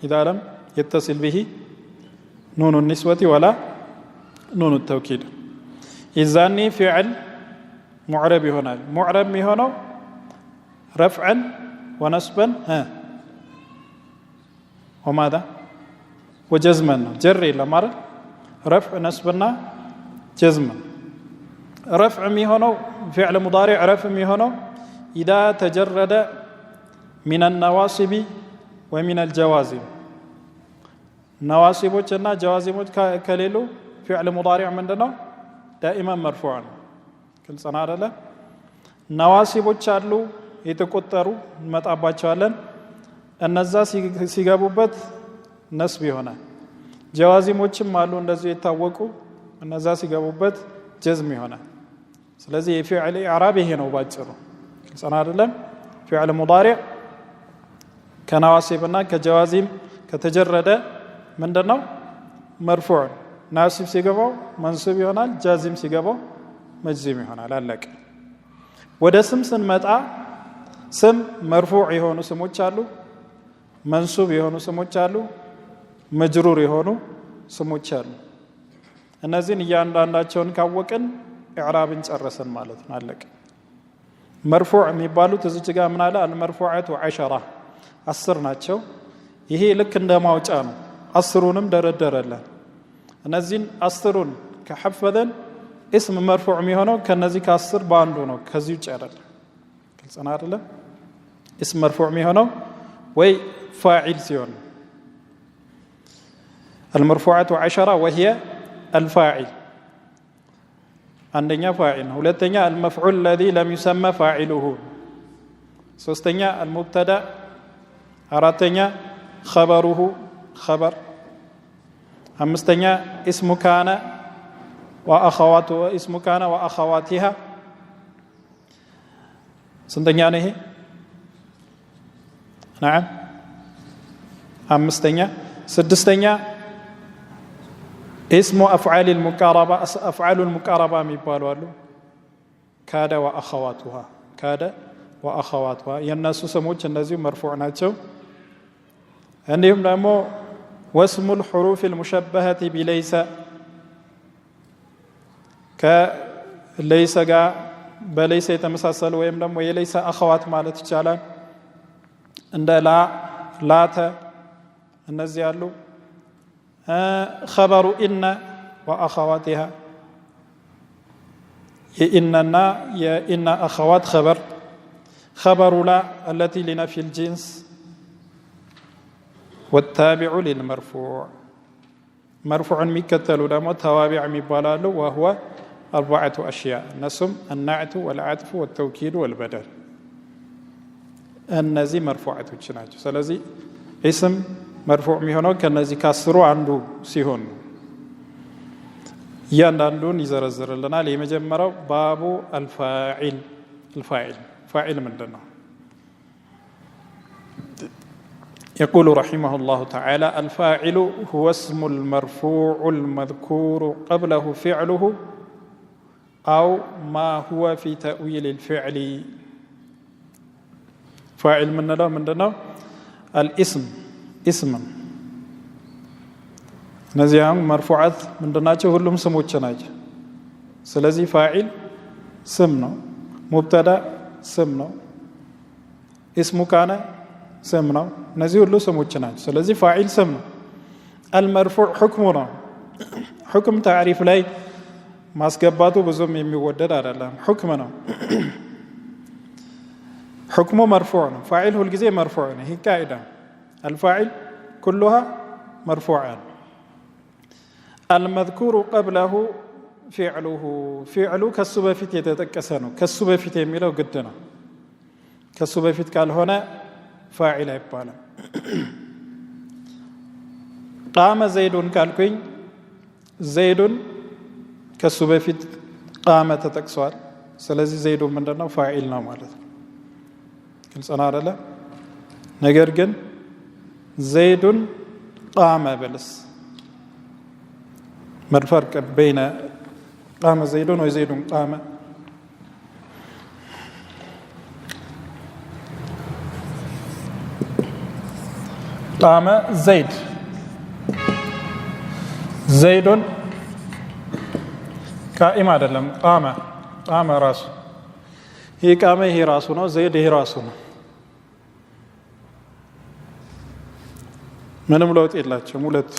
ኢዛ ለም የተሲል ቢሂ ኑኑ ኒስወቲ ወላ ኑኑ ተውኪድ። ኢዛኒ ፊዕል ሙዕረብ ይሆናል። ሙዕረብ የሚሆነው ረፍዐን ወነስበን ወማዳ ወጀዝመን ነው። ጀር የለም አይደል? ረፍዕ ነስብና ጀዝመን። ረፍዕ የሚሆነው ፊዕል ሙዳሪዕ ረፍዕ የሚሆነው ኢዛ ተጀረደ ሚን ነዋሲቢ ወሚን አልጀዋዚም። ነዋሲቦች እና ጀዋዚሞች ከሌሉ ፊዕል ሙዳሪዕ ምንድነው? ዳኢማን መርፉዕ ነው። ግልጽ ነው አይደለ? ነዋሲቦች አሉ የተቆጠሩ እንመጣባቸዋለን። እነዛ ሲገቡበት ነስብ ይሆናል። ጀዋዚሞችም አሉ እንደዚህ የታወቁ፣ እነዛ ሲገቡበት ጀዝም ይሆናል። ስለዚህ የፊዕል ኢዕራብ ይሄ ነው ባጭሩ። ግልጽ ነው አይደለም? ፊዕል ሙዳሪዕ ከነዋሲብና ከጀዋዚም ከተጀረደ ምንድነው? መርፉዕ። ናሲብ ሲገባው መንሱብ ይሆናል፣ ጃዚም ሲገባው መጅዚም ይሆናል። አለቀ። ወደ ስም ስንመጣ ስም መርፉዕ የሆኑ ስሞች አሉ፣ መንሱብ የሆኑ ስሞች አሉ፣ መጅሩር የሆኑ ስሞች አሉ። እነዚህን እያንዳንዳቸውን ካወቅን ኢዕራብን ጨረስን ማለት ነው። አለቀ። መርፉዕ የሚባሉት እዚች ጋር ምን አለ? አልመርፉዓቱ 10 10 ናቸው። ይሄ ልክ እንደ ማውጫ ነው። 10ሩንም ደረደረለን። እነዚህን 10ሩን ከሐፈዘን እስም መርፉዕ የሚሆነው ከነዚህ ከ10 በአንዱ ነው። ከዚህ ውጭ አይደለም። ግልጽ ነው አይደለም? እስም መርፉዕ የሚሆነው ወይ ፋዒል ሲሆን المرفوعات 10 وهي الفاعل አንደኛ ፋዒል ነው። ሁለተኛ المفعول الذي لم يسمى فاعله። ሶስተኛ المبتدا። አራተኛ خبره خبر። አምስተኛ اسم كان واخواته اسم كان واخواتها። ስንተኛ ነው ይሄ? نعم አምስተኛ። ስድስተኛ اسم أفعال المقاربة أفعال المقاربة የሚባሉ አሉ። ካደ وأخواتها ካደ وأخواتها የነሱ ስሞች እነዚህ መርፉዕ ናቸው። እንዲሁም ደግሞ واسم الحروف المشبهة بليس ከለይሰ ጋር በለይሰ የተመሳሰሉ ወይም ደግሞ የለይሰ አኸዋት ማለት ይቻላል። እንደ ላ ላተ እነዚህ ያሉ خبر إن وأخواتها إننا يا إن أخوات خبر لا التي لنفي الجنس والتابع للمرفوع. مرفوع مكتل لما توابع مبالال وهو 4 أشياء نسم النعت والعطف والتوكيد والبدل. النزي مرفوعات وجناج. سلازي اسم مرفوع ميهونو كنزي كسرو عنده سيهون ياندون يزرزر لنا لي مجمرو باب الفاعل. فاعل من دنا يقول رحمه الله تعالى الفاعل هو اسم المرفوع المذكور قبله فعله أو ما هو في تأويل الفعل. فاعل من دنا الاسم اسم እነዚህ መርፉዓት ምንድናቸው? ሁሉም ስሞች ናቸው። ስለዚህ ፋዒል ስም ነው ሙብተዳ ስም ነው እስሙ ካነ ስም ነው እነዚህ ሁሉ ስሞች ናቸው ስለዚህ ፋዒል ስም ነው አልመርፉዕ ሁክሙ ነው ሁክም ታሪፍ ላይ ማስገባቱ ብዙም የሚወደድ አይደለም ሁክም ነው حكمه مرفوع فاعل هو الجزء مرفوع هي قاعدة الفاعل كلها مرفوعا المذكور قبله فعله كالسبب في يتتكسنه كالسبب في يميله قدنا كالسبب في قال هنا فاعل يبالا قام زيد قال كوين زيد كالسبب في قام تتكسر سلازي زيد من دنا فاعلنا مالته ግልጽ ነው አይደለ ነገር ግን ዘይዱን ቃመ በለስ መርፈርቅ በይነ ቃመ ዘይዱን ወይ ዘይዱን ቃመ ቃመ ዘይድ ዘይዱን ቃኢም አይደለም ቃመ ራሱ ይሄ ቃመ ይሄ ራሱ ነው ዘይድ ይሄ ራሱ ነው ምንም ለውጥ የላቸውም ሁለት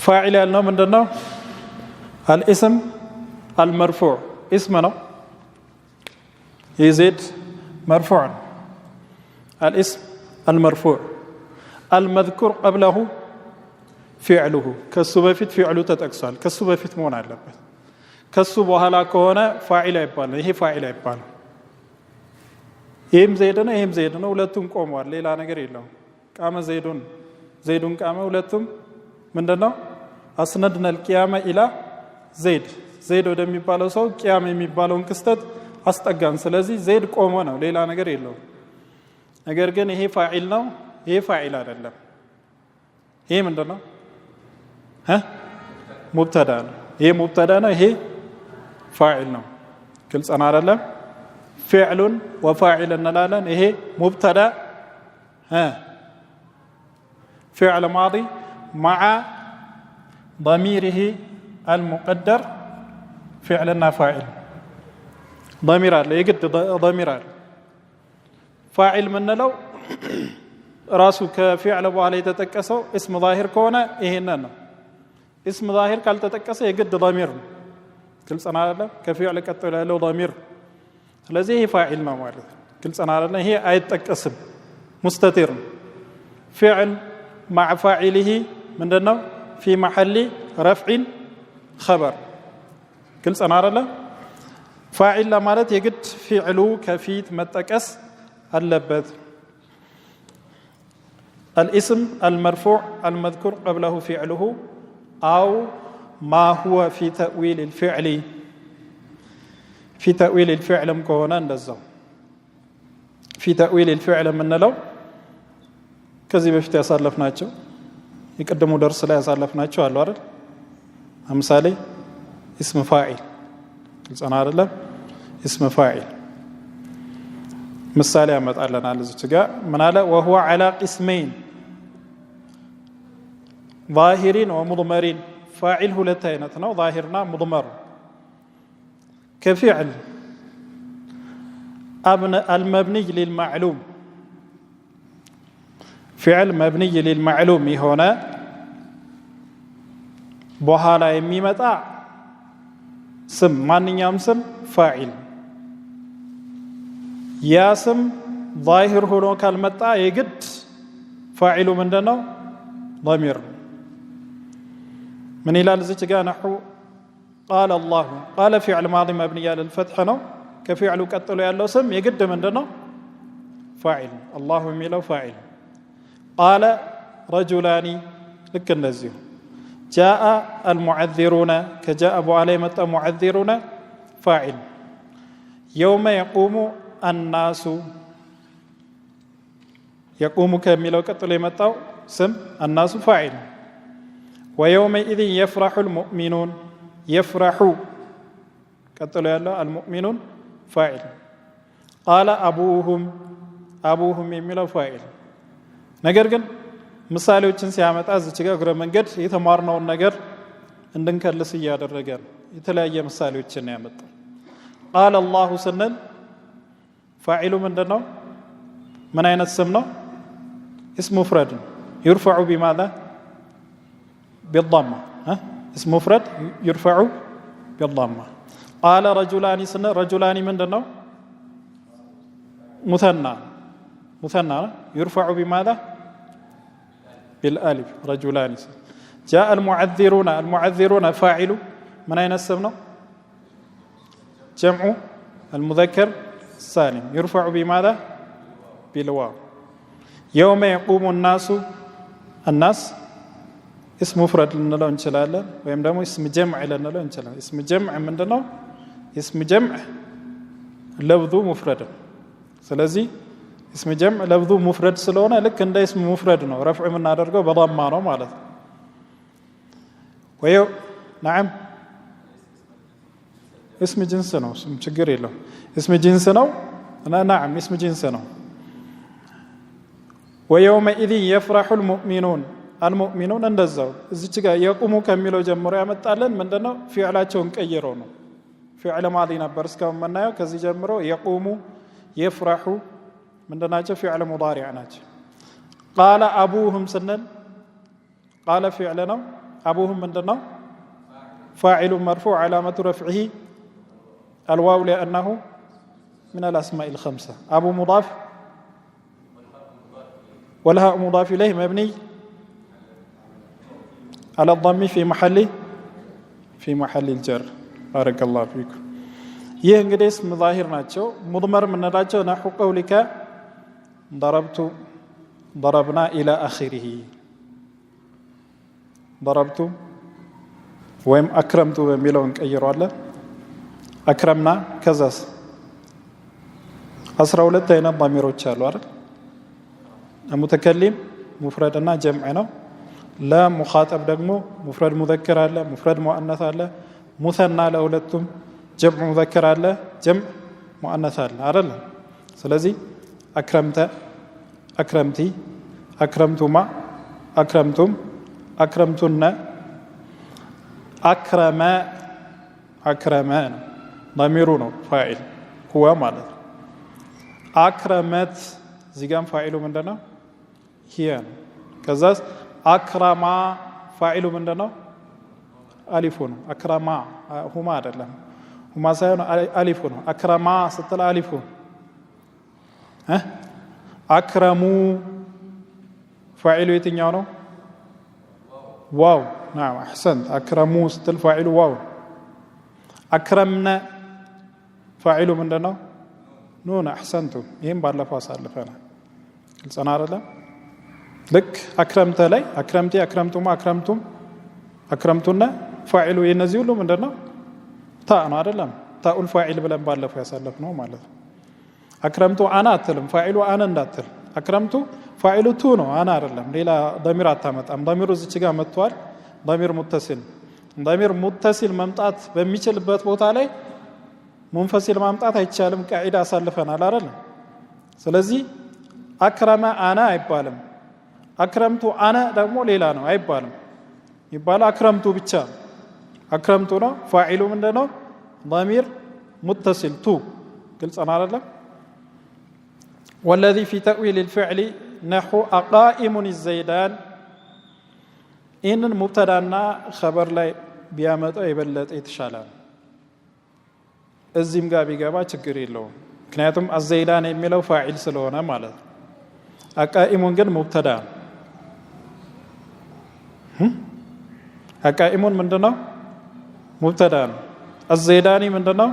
ፋዒል ያልነው ምንድነው الاسم المرفوع اسم ነው يزيد مرفوع الاسم المرفوع المذكور قبله فعله ከሱ በፊት فعله ተጠቅሷል ከሱ በፊት መሆን አለበት ከሱ በኋላ ከሆነ ፋዒል አይባልም ይሄ ፋዒል አይባልም ይሄም ዘይድ ነው ይሄም ዘይድ ነው ሁለቱም ቆመዋል ሌላ ነገር የለውም ቃመ ዘይዱን ቃመ ሁለቱም ምንድነው አስነድና القيامه الى ዘይድ ወደሚባለው ሰው ቂያም የሚባለውን ክስተት አስጠጋን ስለዚህ ዘይድ ቆመ ነው ሌላ ነገር የለውም ነገር ግን ይሄ ፋዒል ነው ይሄ ፋዒል አይደለም ይሄ ምንድነው ሙብተዳ ነው ይሄ ሙብተዳ ነው ይሄ ፋዒል ነው ግልጽ ነው አይደለም فعل وفاعل እንላለን ይሄ ሙብተዳ فعل ماضي مع ضميره المقدر فعلنا فاعل ضمير አለ የግድ ضمير አለ ፋዒል ምንለው ራሱ ከፊዕል በኋላ የተጠቀሰው اسم ظاهر ከሆነ ይሄንን ነው اسم ظاهر ካልተጠቀሰ የግድ ضمير ነው ግልጽ ነው አይደለም ከፊዕል ቀጥሎ ያለው ضمير ስለዚህ ይሄ ፋዒል ነው ማለት ግልጽ ነው አይደለም ይሄ አይጠቀስም مستتر فعل مع فاعله ምንድነው في محل رفع خبر ግልጽ ነው አይደለም ፋዒል ለማለት የግድ ፊዕሉ ከፊት መጠቀስ አለበት الاسم المرفوع المذكور قبله فعله أو ما هو في تأويل الفعل في تأويل الفعل مكونا እንደዛው في تأويل الفعل ምንለው ከዚህ በፊት ያሳለፍናቸው የቀደሙ ደርስ ላይ ያሳለፍናቸው አሉ አይደል ለምሳሌ اسم فاعل ግልጽ ነው አይደለም اسم فاعل ምሳሌ ያመጣልናል እዚህ ጋር ምን አለ وهو على قسمين ظاهرين ومضمرين فاعل ሁለት አይነት ነው ظاهرنا مضمر كفعل المبني للمعلوم فعل مبني للمعلوم هنا በኋላ የሚመጣ ስም ማንኛውም ስም ፋዒል ያ ስም ظاهر ሆኖ ካልመጣ የግድ ፋዒሉ ምንድነው ضمير من إلى الزجاج نحو قال الله قال فعل ماضي مبني على الفتح ነው ከፊዕሉ ቀጥሎ ያለው ስም የግድ ምንድነው ፋዒል الله የሚለው ፋዒል قال رجلان ልክ እንደዚህ جاء المعذرون كجاء ابو علي متى معذرون فاعل يوم يقوم الناس يقوم ከሚለው ቀጥሎ የመጣው ስም الناس فاعل ويومئذ يفرح المؤمنون يفرح ቀጥሎ ያለው المؤمنون فاعل قال ابوهم የሚለው فاعل ነገር ግን ምሳሌዎችን ሲያመጣ እዚህ ጋር እግረ መንገድ የተማርነውን ነገር እንድንከልስ እያደረገ ነው። የተለያየ ምሳሌዎችን ያመጣል። ቃለ አላሁ ስንል ፋዒሉ ምንድነው? ምን አይነት ስም ነው? اسم مفرد يرفع بماذا؟ بالضمة. اسم مفرد يرفع بالضمة. قال رجلان سنة رجلان ምንድነው? مثنى يرفع بماذا؟ بالالف. رجلان. جاء المعذرون فاعل من اين السم ነው? جمع المذكر السالم يرفع بماذا؟ بالواو. يوم يقوم الناس اسم مفرد ልንለው እንችላለን ወይም ደግሞ اسم جمع ልንለው እንችላለን። اسم جمع ምንድነው? اسم جمع لفظ مفرد። ስለዚህ اسم جمع لفظ مفرد ስለሆነ ልክ እንደ اسم مفرد ነው رفع የምናደርገው በضمه ነው ማለት ነው። ወይው نعم اسم جنس ነው ችግር የለው اسم جنس ነው እና نعم اسم جنس ነው። ويومئذ يفرح المؤمنون እንደዛው እዚች ጋር የቁሙ ከሚለው ጀምሮ ያመጣለን ምንድነው? ፊዕላቸውን ቀይረው ነው። ፊዕል ማዲ ነበር እስካሁን የምናየው። ከዚህ ጀምሮ የቁሙ يفرح ምንድናቸው? ፊዕል ሙዳሪዕ ናቸው። ቃለ አቡሁም ስንል ቃለ ፊዕል ነው። አቡሁም ምንድነው? فاعل مرفوع علامة رفعه الواو لأنه من الأسماء الخمسة. أبو مضاف والهاء مضاف إليه مبني على الضم في محل الجر. بارك الله فيكم. ይህ እንግዲህ اسم ظاهر ናቸው። ሙድመር የምንላቸው نحو قولك ضربنا إلى آخره ضربت ወይም አክረምቱ በሚለው እንቀይረዋለን። አክረምና ከዛስ 12 አይነት ضميሮች አሉ አይደል? ሙተከሊም ሙፍረድና ጀምዕ ነው። ለሙኻጠብ ደግሞ ሙፍረድ ሙዘክር አለ፣ ሙፍረድ ሙአነስ አለ፣ ሙሰና ለሁለቱም ጀምዕ ሙዘክር አለ፣ ጀምዕ ሙአነስ አለ አይደል? ስለዚህ አክረምተ፣ አክረምቲ፣ አክረምቱማ፣ አክረምቱም፣ አክረምቱነ፣ አክረመ ነው ضميሩ ነው ፋኢል ሁዋ ማለት ነው። አክረመት እዚህ ጋር ፋኢሉ ምንድነው? ሂያ ነው። ከዛስ አክረማ ፋኢሉ ምንድነው? አሊፉ ነው። አክረማ ሁማ አይደለም፣ ሁማ ሳይሆን አሊፉ ነው። አክረማ ስትል አሊፉ አክረሙ ፋኢሉ የትኛው ነው? ዋው نعم أحسنت. أكرموا ستل فاعل واو. أكرمنا فاعل من دنا نون. أحسنتم. يهم بالله فاصلفنا الصنارة لا لك أكرمت لي أكرمتي أكرمتما أكرمتم أكرمتنا فاعل ينزل من دنا تاء نار لم تاء الفاعل بلن بالله فاصلفنا ماله. أكرمت أنا أتلم فاعل أنا ندتل أكرمت فاعل تونو أنا أرلم ليلا ضميرات تامت أم ضمير زتشجع متوال ضمير متصل መምጣት በሚችልበት ቦታ ላይ منفصل ማምጣት አይቻልም። ቃዒዳ አሳልፈናል አይደል? ስለዚህ አክረመ አና አይባልም። አክረምቱ አና ደግሞ ሌላ ነው አይባልም። ይባላል አክረምቱ ብቻ። አክረምቱ ነው ፋኢሉ ምንድነው? ضمير متصل تو ግልጽ ነው አይደል? والذي في تأويل الفعل نحو أقائم الزيدان ይህንን ሙብተዳና ኸበር ላይ ቢያመጣው የበለጠ የተሻለ ነው። እዚህም ጋር ቢገባ ችግር የለውም። ምክንያቱም አዘይዳን የሚለው ፋዒል ስለሆነ ማለት ነው። አቃኢሙን ግን ሙብተዳ ነው። አቃኢሙን ምንድነው? ሙብተዳ ነው። አዘይዳኒ ምንድነው?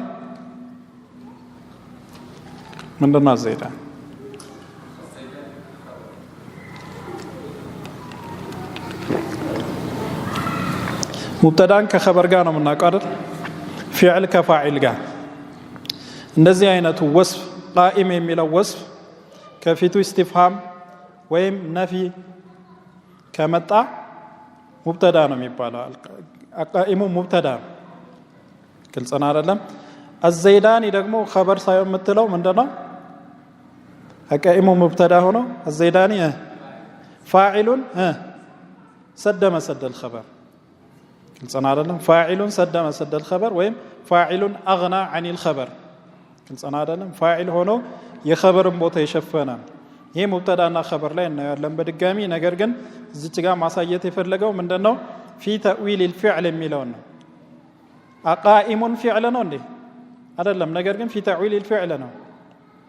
አዘይዳን ሙብተዳን ከኸበር ጋር ነው የምናውቀው አይደል? ፊዕል ከፋዒል ጋር። እንደዚህ አይነቱ ወስፍ ቃኢም የሚለው ወስፍ ከፊቱ ኢስቲፍሃም ወይም ነፊ ከመጣ ሙብተዳ ነው የሚባለው። አቃኢሙ ሙብተዳ ነው። ግልጽ ነው አይደለም? አዘይዳኒ ደግሞ ኸበር ሳይሆን የምትለው ምንድነው? አቃኢሙ ሙብተዳ ሆኖ አዘይዳኒ ፋዒሉን ሰደ መሰደል ኸበር ግልጽና አይደለም ፋዒሉን ሰደ መሰደ الخبر ወይም ፋዒሉን اغنى عن الخبر ግልጽና አይደለም ፋዒል ሆኖ የخبርን ቦታ የሸፈነ ይሄ ሙብተዳና خبر ላይ እናያለን በድጋሚ ነገር ግን እዚች ጋር ማሳየት የፈለገው ምንድነው في تأويل الفعل የሚለው ነው አቃኢሙን فعل ነው እንዴ አይደለም ነገር ግን في تأويل الفعل ነው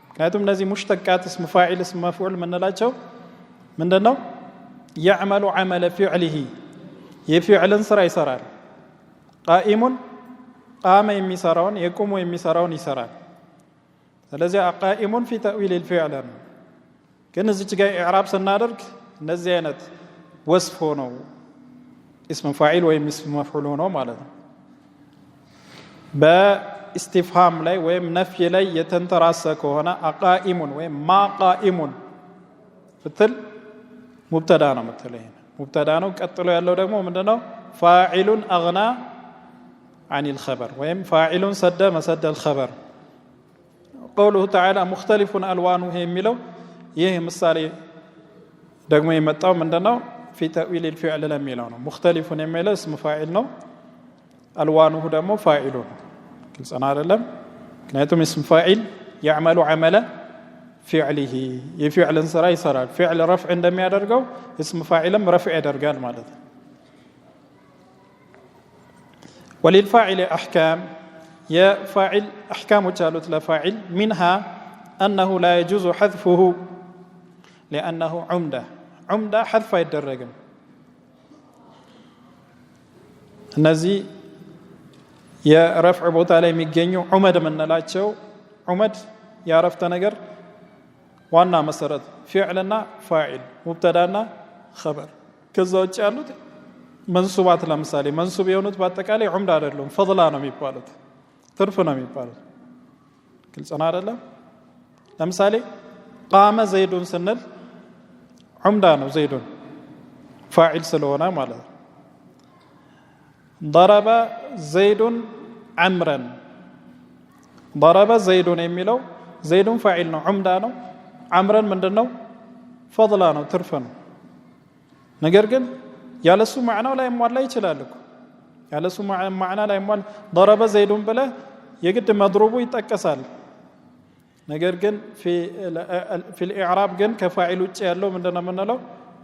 ምክንያቱም እነዚህ ሙሽተቃት اسم فاعل اسم مفعول ምንላቸው ምንድነው يعمل عمل فعله የፊዕልን ስራ ይሰራል ቃኢሙን ቃመ የሚሰራውን የቁሙ የሚሰራውን ይሰራል ስለዚህ አቃኢሙን في تأويل الفعل ግን እዚች ጋር ኢዕራብ ስናደርግ እነዚህ አይነት ወስፍ ሆነው اسم فاعل ወይም اسم مفعول ሆነው ማለት ነው በእስቲፍሃም ላይ ወይም ነፍይ ላይ የተንተራሰ ከሆነ አቃኢሙን ወይም ማ ቃኢሙን ፍትል ሙብተዳ ነው መተለይ ሙብተዳ ነው ቀጥሎ ያለው ደግሞ ምንድነው ፋዒሉን አግና عن الخبر ወይም ፋዒሉን ሰደ መሰደ الخبر قوله تعالى مختلف الوانه የሚለው ይህ ምሳሌ ደግሞ የመጣው ምንድነው في تأويل الفعل ለሚለው ነው مختلف የሚለው اسم فاعل ነው الوانه ደግሞ فاعل ግልጽና አይደለም ምክንያቱም اسم فاعل يعمل عمل فعله የፊዕልን ስራ ይሰራል ፊዕል ረፍዕ እንደሚያደርገው اسم فاعلም ረፍዕ ያደርጋል ማለት ነው وللفاعل احكام يا فاعل احكام وجالت لفاعل منها انه لا يجوز حذفه لانه عمده حذف አይደረግም እነዚህ የረፍዕ ቦታ ላይ የሚገኙ ዑመድ ምንላቸው ዑመድ ያረፍተ ነገር ዋና መሰረት ፊዕልና ፋዒል ሙብተዳና خبر ከዛ ውጭ ያሉት መንሱባት ለምሳሌ መንሱብ የሆኑት በአጠቃላይ ዑምዳ አይደሉም ፈضላ ነው የሚባሉት ትርፍ ነው የሚባሉት ግልጽና አይደለም ለምሳሌ ቃመ ዘይዱን ስንል ዑምዳ ነው ዘይዱን ፋዒል ስለሆነ ማለት ነው ضرب زيد عمرا ضرب زيد የሚለው ዘይዱን ፋዒል ነው ዑምዳ ነው عمرን ምንድነው ፈضላ ነው ትርፍ ነው ነገር ግን ያለሱ ማዕናው ላይ ሟላ ይችላል እኮ ያለሱ ማዕና ላይ ሟላ ضرب زيد ብለ የግድ መድሩቡ ይጠቀሳል ነገር ግን في الاعراب ግን ከፋዒል ውጭ ያለው ምንድነው የምንለው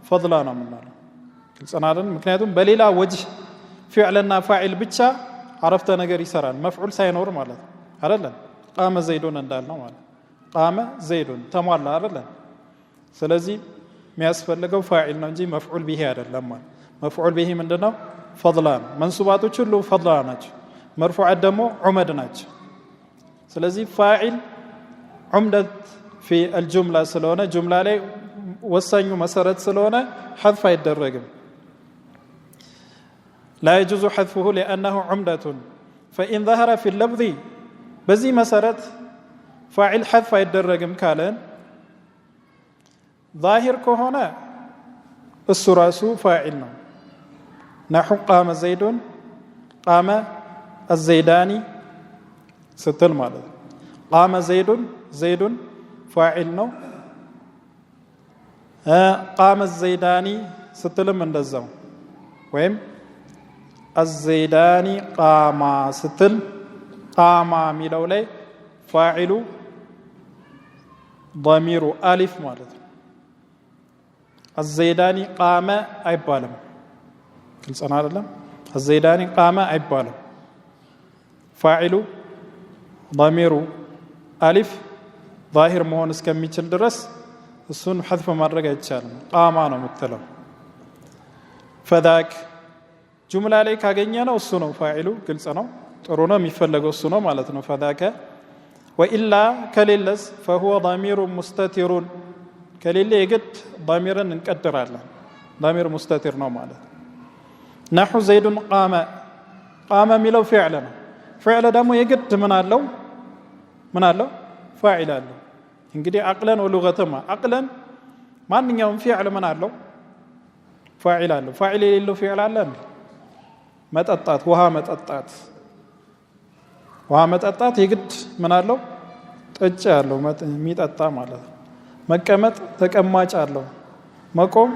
ፈضላ ነው የምንለው ግልጽና አይደል ምክንያቱም በሌላ ወጅህ ፊዕልና ፋዒል ብቻ አረፍተ ነገር ይሰራል መፍዑል ሳይኖር ማለት አይደለም ቃመ ዘይዱን እንዳልነው ማለት ቃመ ዘይዱን ተሟላ አይደለም ስለዚህ የሚያስፈልገው ፋዒል ነው እንጂ መፍዑል ቢሂ አይደለም ማለት መፍዑል ቢሂ ምንድነው ፈضላ ነው መንሱባቶች ሁሉ ፈضላ ናቸው መርፉዓት ደግሞ ዑመድ ናቸው ስለዚህ ፋዒል ዑምደት في الجمله ስለሆነ ጁምላ ላይ ወሳኙ መሰረት ስለሆነ حذف አይደረግም لا يجوز حذفه لأنه عمدة فإن ظهر في اللفظ بزي مسارات فاعل حذف يدرجم كالن ظاهر كهنا السراس فاعلنا نحو قام زيد قام الزيداني ستل مال قام زيد فاعلنا قام الزيداني ستل من دزم ويم الزيداني قام ستل قام ميلو لي فاعل ضمير الف ማለት الزيداني قام አይባልም ግልጽና አይደለም الزيداني قام አይባልም فاعل ضمير الف ظاهر መሆን እስከሚችል ድረስ እሱን حذف ማድረግ አይቻልም قام ነው የምትለው فذاك ጁምላ ላይ ካገኘ ነው እሱ ነው ፋዒሉ ግልጽ ነው ጥሩ ነው የሚፈለገው እሱ ነው ማለት ነው فذاك والا كللس فهو ضمير مستتر كلل يجد ضميرا እንቀድራለን ضمير مستتر ነው ማለት نحو زيد قام ሚለው فعل ነው فعل ደግሞ የግድ ምን አለው ፋዒል አለው እንግዲህ አቅለን ወሉገተማ አቅለን ማንኛውም فعل ምን አለው ፋዒል አለው ፋዒል የሌለው فعل አለ መጠጣት ውሃ መጠጣት የግድ ምን አለው ጠጭ ያለው የሚጠጣ ማለት ነው መቀመጥ ተቀማጭ አለው መቆም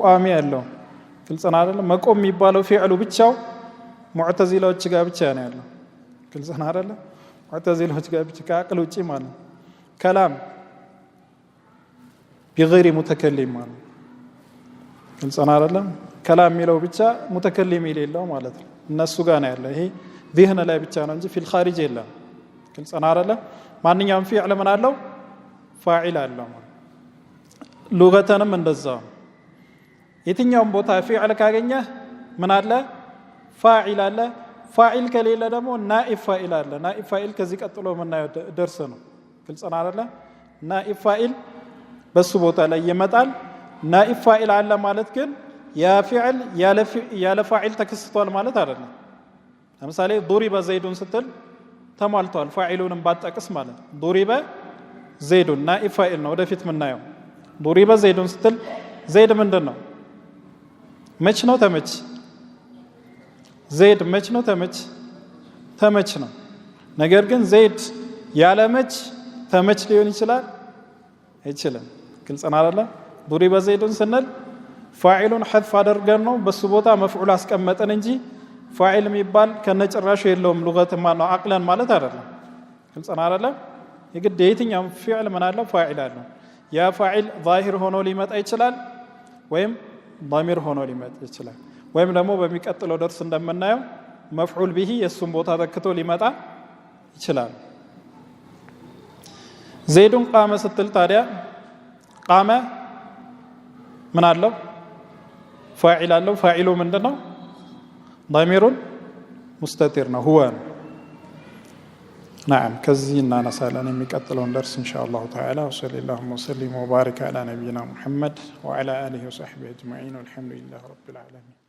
ቋሚ ያለው ግልጽ ነው አይደል መቆም የሚባለው ፊዕሉ ብቻው ሙዕተዚላዎች ጋር ብቻ ነው ያለው። ግልጽ ነው አይደለ? ሙዕተዚላዎች ጋር ብቻ ከአቅል ውጪ ማለት ነው። ከላም بغير متكلم ማለት ግልጽ ነው አይደለ? ከላም የሚለው ብቻ ሙተከሊም የሌለው ማለት ነው። እነሱ ጋር ነው ያለው። ይሄ ذهن ላይ ብቻ ነው እንጂ في الخارج የለም። ግልጽ ነው አይደለ? ማንኛውም ፊዕል ምን አለው? ፋዒል አለው። ሉገተንም እንደዛው የትኛውም ቦታ ፊዕል ካገኘህ ምን አለ? ፋዒል አለ። ፋዒል ከሌለ ደግሞ ናኢብ ፋኢል አለ። ናኢብ ፋኢል ከዚህ ቀጥሎ የምናየው ደርስ ነው። ግልጽ ነው አይደለ? ናኢብ ፋኢል በሱ ቦታ ላይ ይመጣል። ናኢብ ፋኢል አለ ማለት ግን ያ ፊዕል ያለ ፋዒል ተከስቷል ማለት አይደለም። ለምሳሌ ضرب زيد ስትል ተሟልቷል ፋዒሉንም ባጠቅስ ማለት ነው። ضرب زيد ናኢብ ፋኢል ነው ወደፊት የምናየው። ضرب زيد ስትል ዘይድ ምንድን ነው? መች ነው? ተመች። ዘይድ መች ነው? ተመች። ተመች ነው። ነገር ግን ዘይድ ያለ መች ተመች ሊሆን ይችላል? አይችልም። ግልጽ ነው አይደለ? ضرب زيد ስንል ፋዒሉን ሐذፍ አድርገን ነው በሱ ቦታ መፍዑል አስቀመጠን እንጂ ፋዒል የሚባል ከነጭራሹ የለውም። ሉገት ማነው አቅለን ማለት አይደለም። ግልጽ ነው አይደለ? የግድ የትኛውም ፊዕል ምን አለው? ፋዒል አለው። ያ ፋዒል ዛሂር ሆኖ ሊመጣ ይችላል ወይም ضمير ሆኖ ሊመጣ ይችላል ወይም ደግሞ በሚቀጥለው ደርስ እንደምናየው መፍዑል ቢሂ የሱን ቦታ ተክቶ ሊመጣ ይችላል። ዘይዱን ቃመ ስትል ታዲያ ቃመ ምን አለው? ፋዒል አለው። ፋዒሉ ምንድነው? ضمير مستتر ነው هو ነው። نعم ከዚህ እናነሳለን የሚቀጥለውን ደርስ إن شاء الله تعالى وصلى اللهم وسلم وبارك على نبينا محمد وعلى آله وصحبه أجمعين والحمد لله رب العالمين.